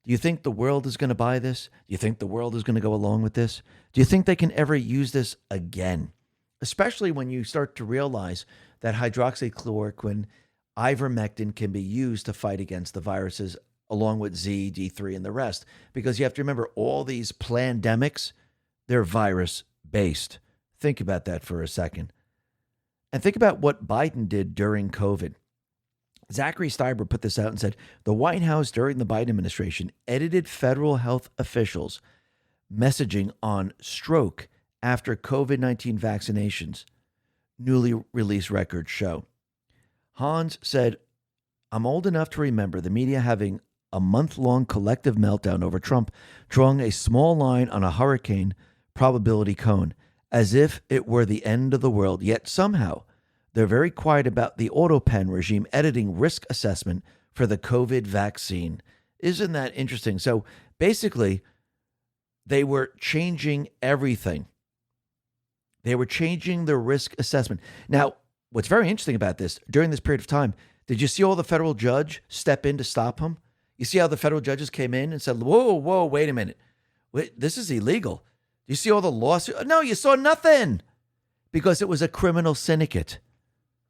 Do you think the world is going to buy this? Do you think the world is going to go along with this? Do you think they can ever use this again? Especially when you start to realize that hydroxychloroquine, ivermectin can be used to fight against the viruses along with Z, D3, and the rest. Because you have to remember, all these plandemics, they're virus-based. Think about that for a second. And think about what Biden did during COVID. Zachary Steiber put this out and said, the White House during the Biden administration edited federal health officials' messaging on stroke after COVID-19 vaccinations. Newly released records show. Hans said, I'm old enough to remember the media having a month-long collective meltdown over Trump drawing a small line on a hurricane probability cone, as if it were the end of the world. Yet somehow, they're very quiet about the AutoPen regime editing risk assessment for the COVID vaccine. Isn't that interesting? So basically, they were changing everything. They were changing the risk assessment. Now, what's very interesting about this, during this period of time, did you see all the federal judge step in to stop him? You see how the federal judges came in and said, whoa, wait a minute. Wait, this is illegal. Do you see all the lawsuits? No, you saw nothing because it was a criminal syndicate.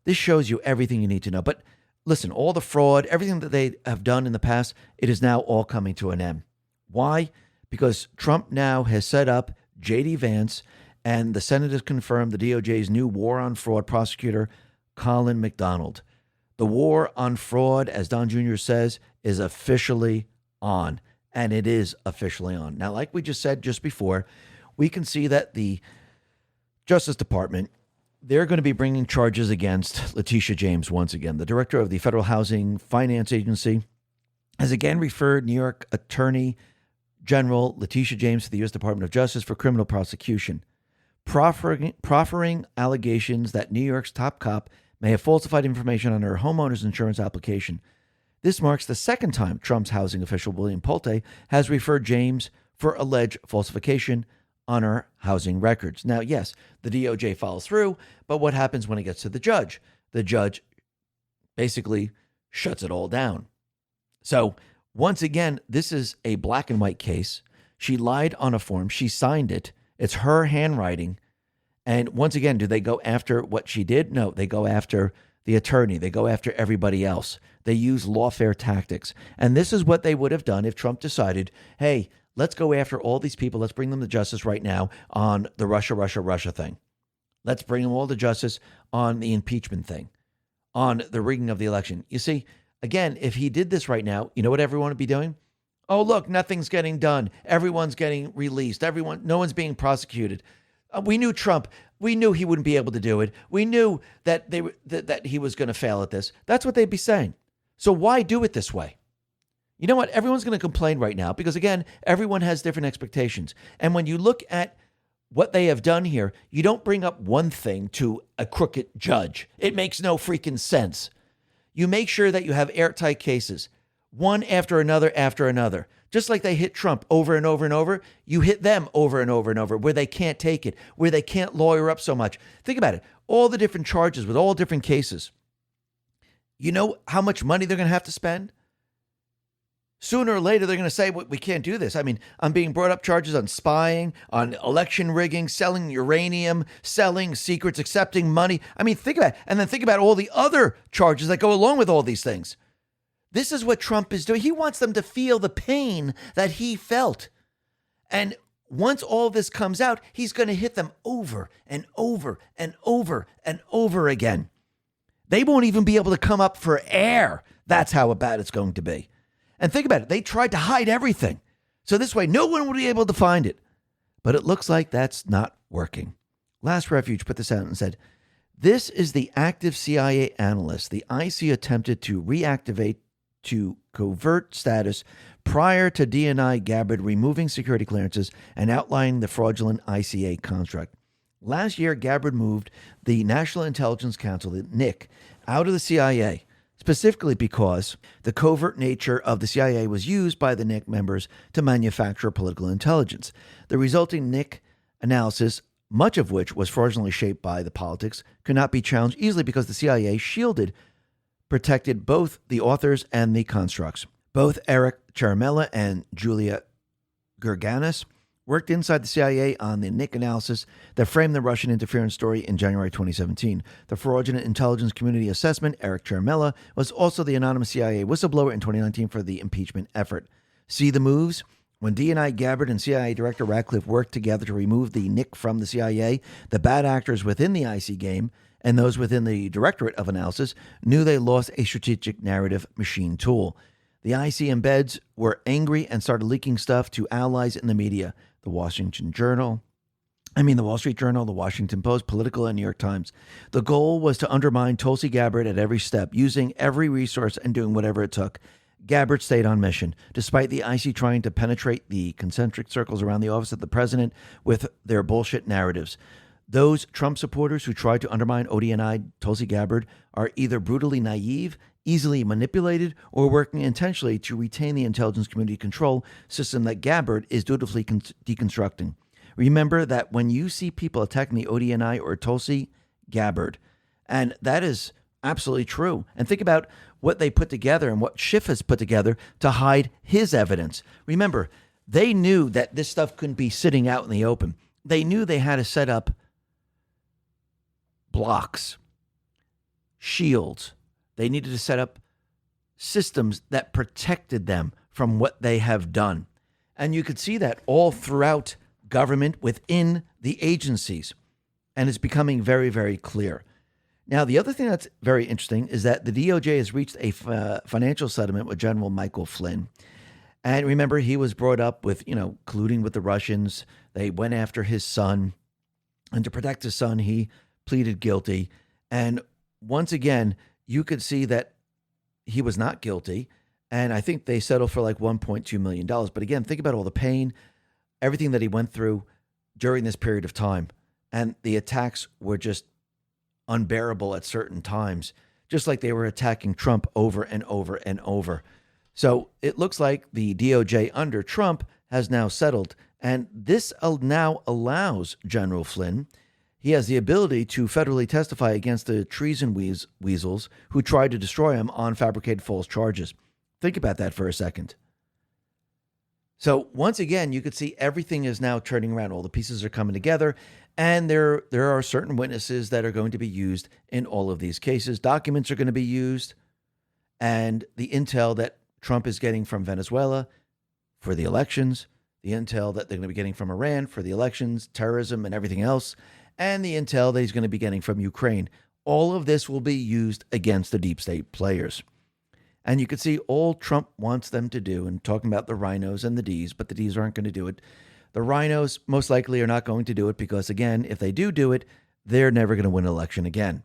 This shows you everything you need to know. But listen, all the fraud, everything that they have done in the past, it is now all coming to an end. Why? Because Trump now has set up J.D. Vance, and the Senate has confirmed the DOJ's new war on fraud prosecutor, Colin McDonald. The war on fraud, as Don Jr. says, is officially on, and it is officially on. Now, like we just said just before, we can see that the Justice Department, they're going to be bringing charges against Letitia James once again. The director of the Federal Housing Finance Agency has again referred New York Attorney General Letitia James to the U.S. Department of Justice for criminal prosecution, proffering allegations that New York's top cop may have falsified information on her homeowner's insurance application. This marks the second time Trump's housing official, William Pulte, has referred James for alleged falsification on her housing records. Now, yes, the DOJ follows through, but what happens when it gets to the judge? The judge basically shuts it all down. So, once again, this is a black and white case. She lied on a form. She signed it. It's her handwriting. And once again, do they go after what she did? No, they go after the attorney. They go after everybody else. They use lawfare tactics. And this is what they would have done if Trump decided, hey, let's go after all these people. Let's bring them to justice right now on the Russia thing. Let's bring them all to justice on the impeachment thing, on the rigging of the election. You see, again, if he did this right now, you know what everyone would be doing? Oh, look, nothing's getting done. Everyone's getting released. No one's being prosecuted. We knew Trump. We knew he wouldn't be able to do it. We knew that that he was going to fail at this. That's what they'd be saying. So why do it this way? You know what? Everyone's going to complain right now because, again, everyone has different expectations. And when you look at what they have done here, you don't bring up one thing to a crooked judge. It makes no freaking sense. You make sure that you have airtight cases, one after another. Just like they hit Trump over and over and over, you hit them over and over and over where they can't take it, where they can't lawyer up so much. Think about it. All the different charges with all different cases. You know how much money they're going to have to spend? Sooner or later, they're going to say, we can't do this. I mean, I'm being brought up charges on spying, on election rigging, selling uranium, selling secrets, accepting money. I mean, think about it. And then think about all the other charges that go along with all these things. This is what Trump is doing. He wants them to feel the pain that he felt. And once all this comes out, he's going to hit them over and over and over and over again. They won't even be able to come up for air. That's how bad it's going to be. And think about it. They tried to hide everything. So this way, no one would be able to find it. But it looks like that's not working. Last Refuge put this out and said, this is the active CIA analyst the IC attempted to reactivate to covert status prior to DNI Gabbard removing security clearances and outlining the fraudulent ICA construct. Last year, Gabbard moved the National Intelligence Council, the NIC, out of the CIA, specifically because the covert nature of the CIA was used by the NIC members to manufacture political intelligence. The resulting NIC analysis, much of which was fraudulently shaped by the politics, could not be challenged easily because the CIA protected both the authors and the constructs. Both Eric Ciaramella and Julia Gerganis worked inside the CIA on the NIC analysis that framed the Russian interference story in January 2017. The fraudulent intelligence community assessment, Eric Ciaramella, was also the anonymous CIA whistleblower in 2019 for the impeachment effort. See the moves? When DNI Gabbard and CIA Director Ratcliffe worked together to remove the NIC from the CIA, the bad actors within the IC game and those within the Directorate of Analysis knew they lost a strategic narrative machine tool. The IC embeds were angry and started leaking stuff to allies in the media. The Wall Street Journal, the Washington Post, Political, and New York Times. The goal was to undermine Tulsi Gabbard at every step, using every resource and doing whatever it took. Gabbard stayed on mission, despite the IC trying to penetrate the concentric circles around the office of the president with their bullshit narratives. Those Trump supporters who tried to undermine ODNI Tulsi Gabbard are either brutally naive, easily manipulated, or working intentionally to retain the intelligence community control system that Gabbard is dutifully deconstructing. Remember that when you see people attacking the ODNI or Tulsi Gabbard, and that is absolutely true. And think about what they put together and what Schiff has put together to hide his evidence. Remember, they knew that this stuff couldn't be sitting out in the open. They knew they had to set up blocks, shields. They needed to set up systems that protected them from what they have done. And you could see that all throughout government within the agencies. And it's becoming very, very clear. Now, the other thing that's very interesting is that the DOJ has reached a financial settlement with General Michael Flynn. And remember, he was brought up with, colluding with the Russians. They went after his son. And to protect his son, he pleaded guilty. And once again, you could see that he was not guilty. And I think they settled for like $1.2 million. But again, think about all the pain, everything that he went through during this period of time. And the attacks were just unbearable at certain times, just like they were attacking Trump over and over and over. So it looks like the DOJ under Trump has now settled. And this now allows General Flynn, he has the ability to federally testify against the treason weasels who tried to destroy him on fabricated false charges. Think about that for a second. So once again, you could see everything is now turning around. All the pieces are coming together, and there are certain witnesses that are going to be used in all of these cases. Documents are going to be used, and the intel that Trump is getting from Venezuela for the elections, the intel that they're going to be getting from Iran for the elections, terrorism, and everything else, and the intel that he's going to be getting from Ukraine. All of this will be used against the deep state players. And you can see all Trump wants them to do, and talking about the rhinos and the Ds, but the Ds aren't going to do it. The rhinos most likely are not going to do it because, again, if they do it, they're never going to win an election again.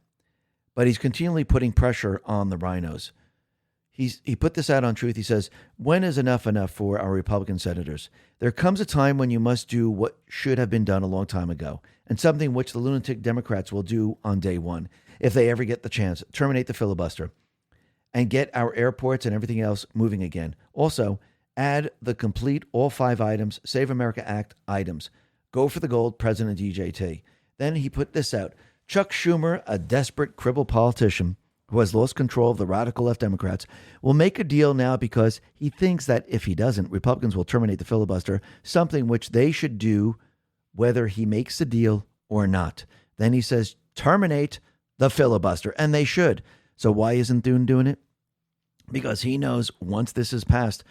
But he's continually putting pressure on the rhinos. He put this out on Truth. He says, when is enough for our Republican senators? There comes a time when you must do what should have been done a long time ago, and something which the lunatic Democrats will do on day one, if they ever get the chance. Terminate the filibuster and get our airports and everything else moving again. Also, add the complete all 5 items, Save America Act items. Go for the gold, President DJT. Then he put this out. Chuck Schumer, a desperate, crippled politician who has lost control of the radical left Democrats, will make a deal now because he thinks that if he doesn't, Republicans will terminate the filibuster, something which they should do whether he makes the deal or not. Then he says, terminate the filibuster, and they should. So why isn't Thune doing it? Because he knows once this is passed,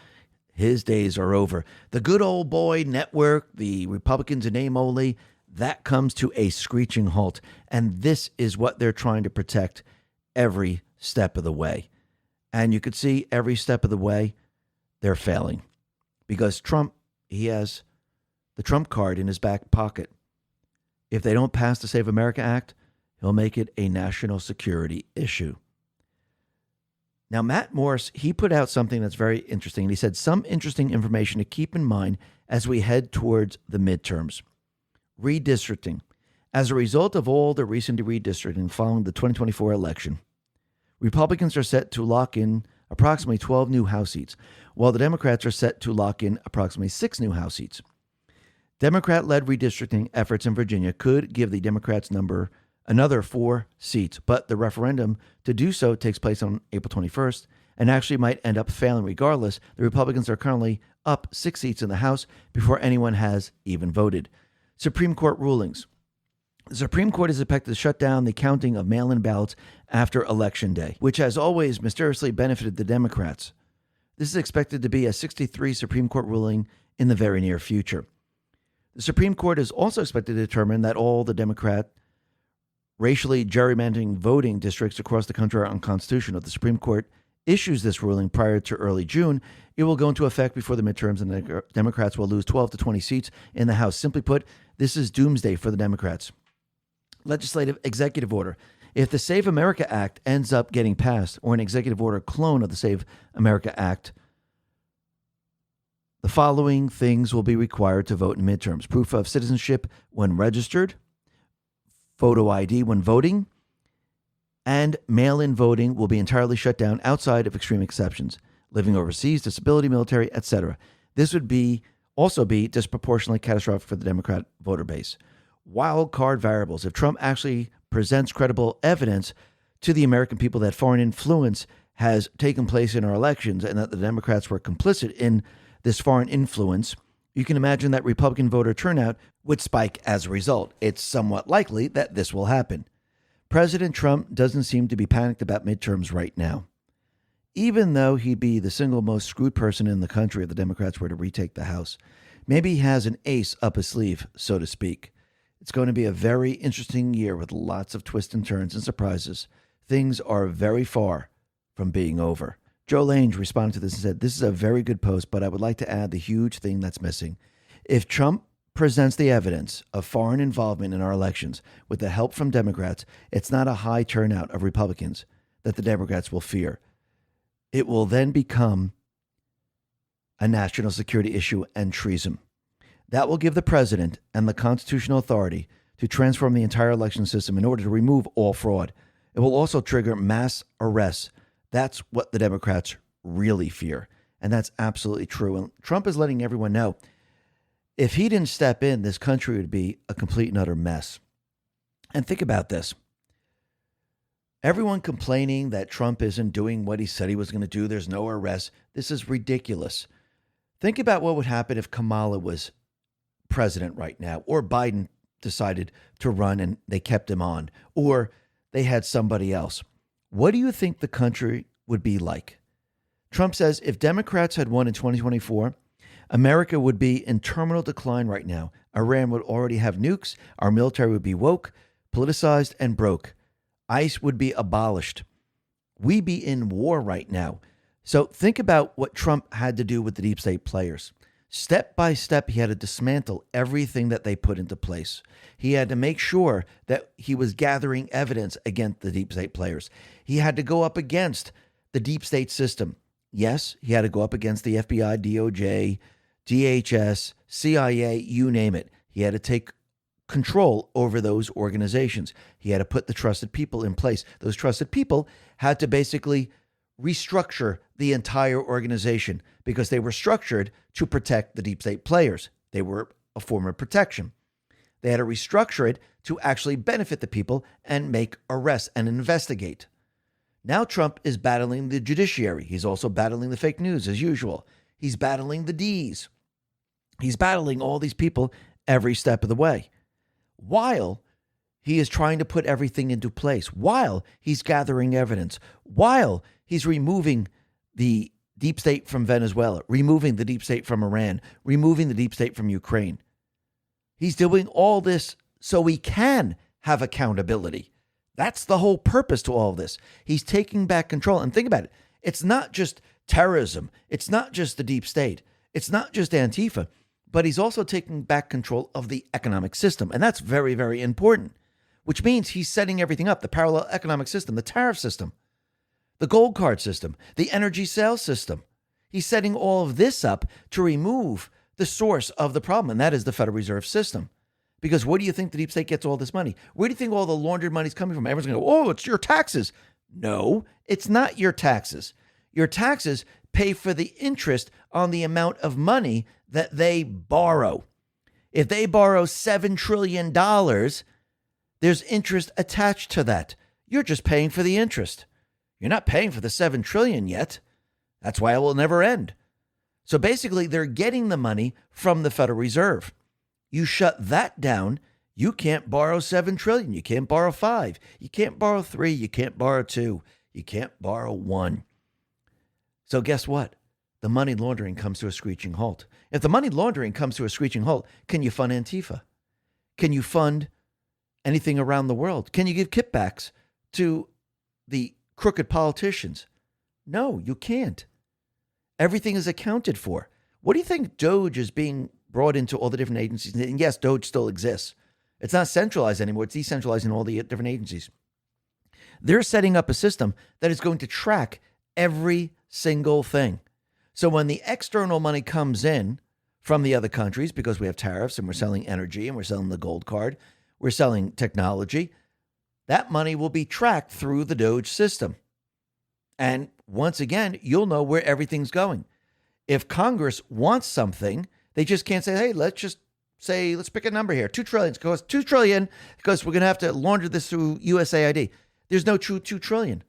his days are over. The good old boy network, the Republicans in name only, that comes to a screeching halt. And this is what they're trying to protect every step of the way. And you could see every step of the way, they're failing. Because Trump, he has the Trump card in his back pocket. If they don't pass the Save America Act, he'll make it a national security issue. Now, Matt Morse, he put out something that's very interesting. And he said some interesting information to keep in mind as we head towards the midterms. Redistricting. As a result of all the recent redistricting following the 2024 election, Republicans are set to lock in approximately 12 new House seats, while the Democrats are set to lock in approximately 6 new House seats. Democrat-led redistricting efforts in Virginia could give the Democrats another 4 seats, but the referendum to do so takes place on April 21st and actually might end up failing regardless. The Republicans are currently up 6 seats in the House before anyone has even voted. Supreme Court rulings. The Supreme Court is expected to shut down the counting of mail-in ballots after Election Day, which has always mysteriously benefited the Democrats. This is expected to be a 63 Supreme Court ruling in the very near future. The Supreme Court is also expected to determine that all the Democrat racially gerrymandering voting districts across the country are unconstitutional. If the Supreme Court issues this ruling prior to early June, it will go into effect before the midterms, and the Democrats will lose 12 to 20 seats in the House. Simply put, this is doomsday for the Democrats. Legislative executive order. If the Save America Act ends up getting passed, or an executive order clone of the Save America Act, the following things will be required to vote in midterms. Proof of citizenship when registered, photo ID when voting, and mail-in voting will be entirely shut down outside of extreme exceptions. Living overseas, disability, military, etc. This would also be disproportionately catastrophic for the Democrat voter base. Wild card variables. If Trump actually presents credible evidence to the American people that foreign influence has taken place in our elections and that the Democrats were complicit in this foreign influence, you can imagine that Republican voter turnout would spike as a result. It's somewhat likely that this will happen. President Trump doesn't seem to be panicked about midterms right now. Even though he'd be the single most screwed person in the country if the Democrats were to retake the House, maybe he has an ace up his sleeve, so to speak. It's going to be a very interesting year with lots of twists and turns and surprises. Things are very far from being over. Joe Lange responded to this and said, "This is a very good post, but I would like to add the huge thing that's missing. If Trump presents the evidence of foreign involvement in our elections with the help from Democrats, it's not a high turnout of Republicans that the Democrats will fear. It will then become a national security issue and treason. That will give the president and the constitutional authority to transform the entire election system in order to remove all fraud. It will also trigger mass arrests. That's what the Democrats really fear." And that's absolutely true. And Trump is letting everyone know, if he didn't step in, this country would be a complete and utter mess. And think about this. Everyone complaining that Trump isn't doing what he said he was going to do. There's no arrests. This is ridiculous. Think about what would happen if Kamala was president right now, or Biden decided to run and they kept him on, or they had somebody else. What do you think the country would be like? Trump says if Democrats had won in 2024, America would be in terminal decline right now. Iran would already have nukes. Our military would be woke, politicized, and broke. ICE would be abolished. We'd be in war right now. So think about what Trump had to do with the deep state players. Step by step, he had to dismantle everything that they put into place. He had to make sure that he was gathering evidence against the deep state players. He had to go up against the deep state system. Yes, he had to go up against the FBI, DOJ, DHS, CIA, you name it. He had to take control over those organizations. He had to put the trusted people in place. Those trusted people had to basically restructure the entire organization because they were structured to protect the deep state players. They were a form of protection. They had to restructure it to actually benefit the people and make arrests and investigate. Now Trump is battling the judiciary. He's also battling the fake news as usual. He's battling the Ds. He's battling all these people every step of the way, while he is trying to put everything into place, while he's gathering evidence, while he's removing the deep state from Venezuela, removing the deep state from Iran, removing the deep state from Ukraine. He's doing all this so we can have accountability. That's the whole purpose to all of this. He's taking back control. And think about it. It's not just terrorism. It's not just the deep state. It's not just Antifa. But he's also taking back control of the economic system. And that's very, very important, which means he's setting everything up. The parallel economic system, the tariff system, the gold card system, the energy sales system. He's setting all of this up to remove the source of the problem, and that is the Federal Reserve System. Because where do you think the deep state gets all this money? Where do you think all the laundered money is coming from? Everyone's going to go, oh, it's your taxes. No, it's not your taxes. Your taxes pay for the interest on the amount of money that they borrow. If they borrow $7 trillion, there's interest attached to that. You're just paying for the interest. You're not paying for the $7 trillion yet. That's why it will never end. So basically, they're getting the money from the Federal Reserve. You shut that down, you can't borrow $7 trillion. You can't borrow 5. You can't borrow 3. You can't borrow 2. You can't borrow 1. So guess what? The money laundering comes to a screeching halt. If the money laundering comes to a screeching halt, can you fund Antifa? Can you fund anything around the world? Can you give kickbacks to the crooked politicians? No, you can't. Everything is accounted for. What do you think Doge is being brought into all the different agencies? And yes, Doge still exists. It's not centralized anymore. It's decentralized in all the different agencies. They're setting up a system that is going to track every single thing. So when the external money comes in from the other countries, because we have tariffs and we're selling energy and we're selling the gold card, we're selling technology, that money will be tracked through the Doge system. And once again, you'll know where everything's going. If Congress wants something, they just can't say, hey, let's pick a number here. 2 trillion. Because 2 trillion, because we're going to have to launder this through USAID. There's no true 2 trillion.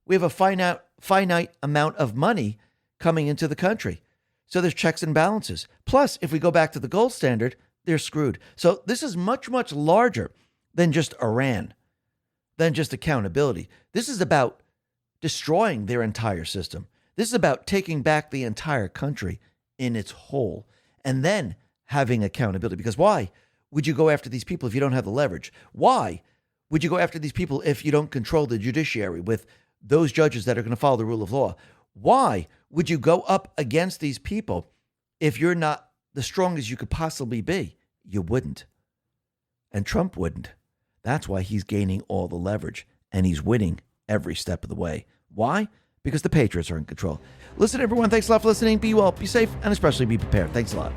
We have a finite finite amount of money coming into the country. So there's checks and balances. Plus, if we go back to the gold standard, they're screwed. So this is much, much larger than just Iran, than just accountability. This is about destroying their entire system. This is about taking back the entire country in its whole and then having accountability. Because why would you go after these people if you don't have the leverage? Why would you go after these people if you don't control the judiciary with those judges that are going to follow the rule of law? Why would you go up against these people if you're not the strongest you could possibly be? You wouldn't. And Trump wouldn't. That's why he's gaining all the leverage and he's winning every step of the way. Why? Because the Patriots are in control. Listen, everyone, thanks a lot for listening. Be well, be safe, and especially be prepared. Thanks a lot.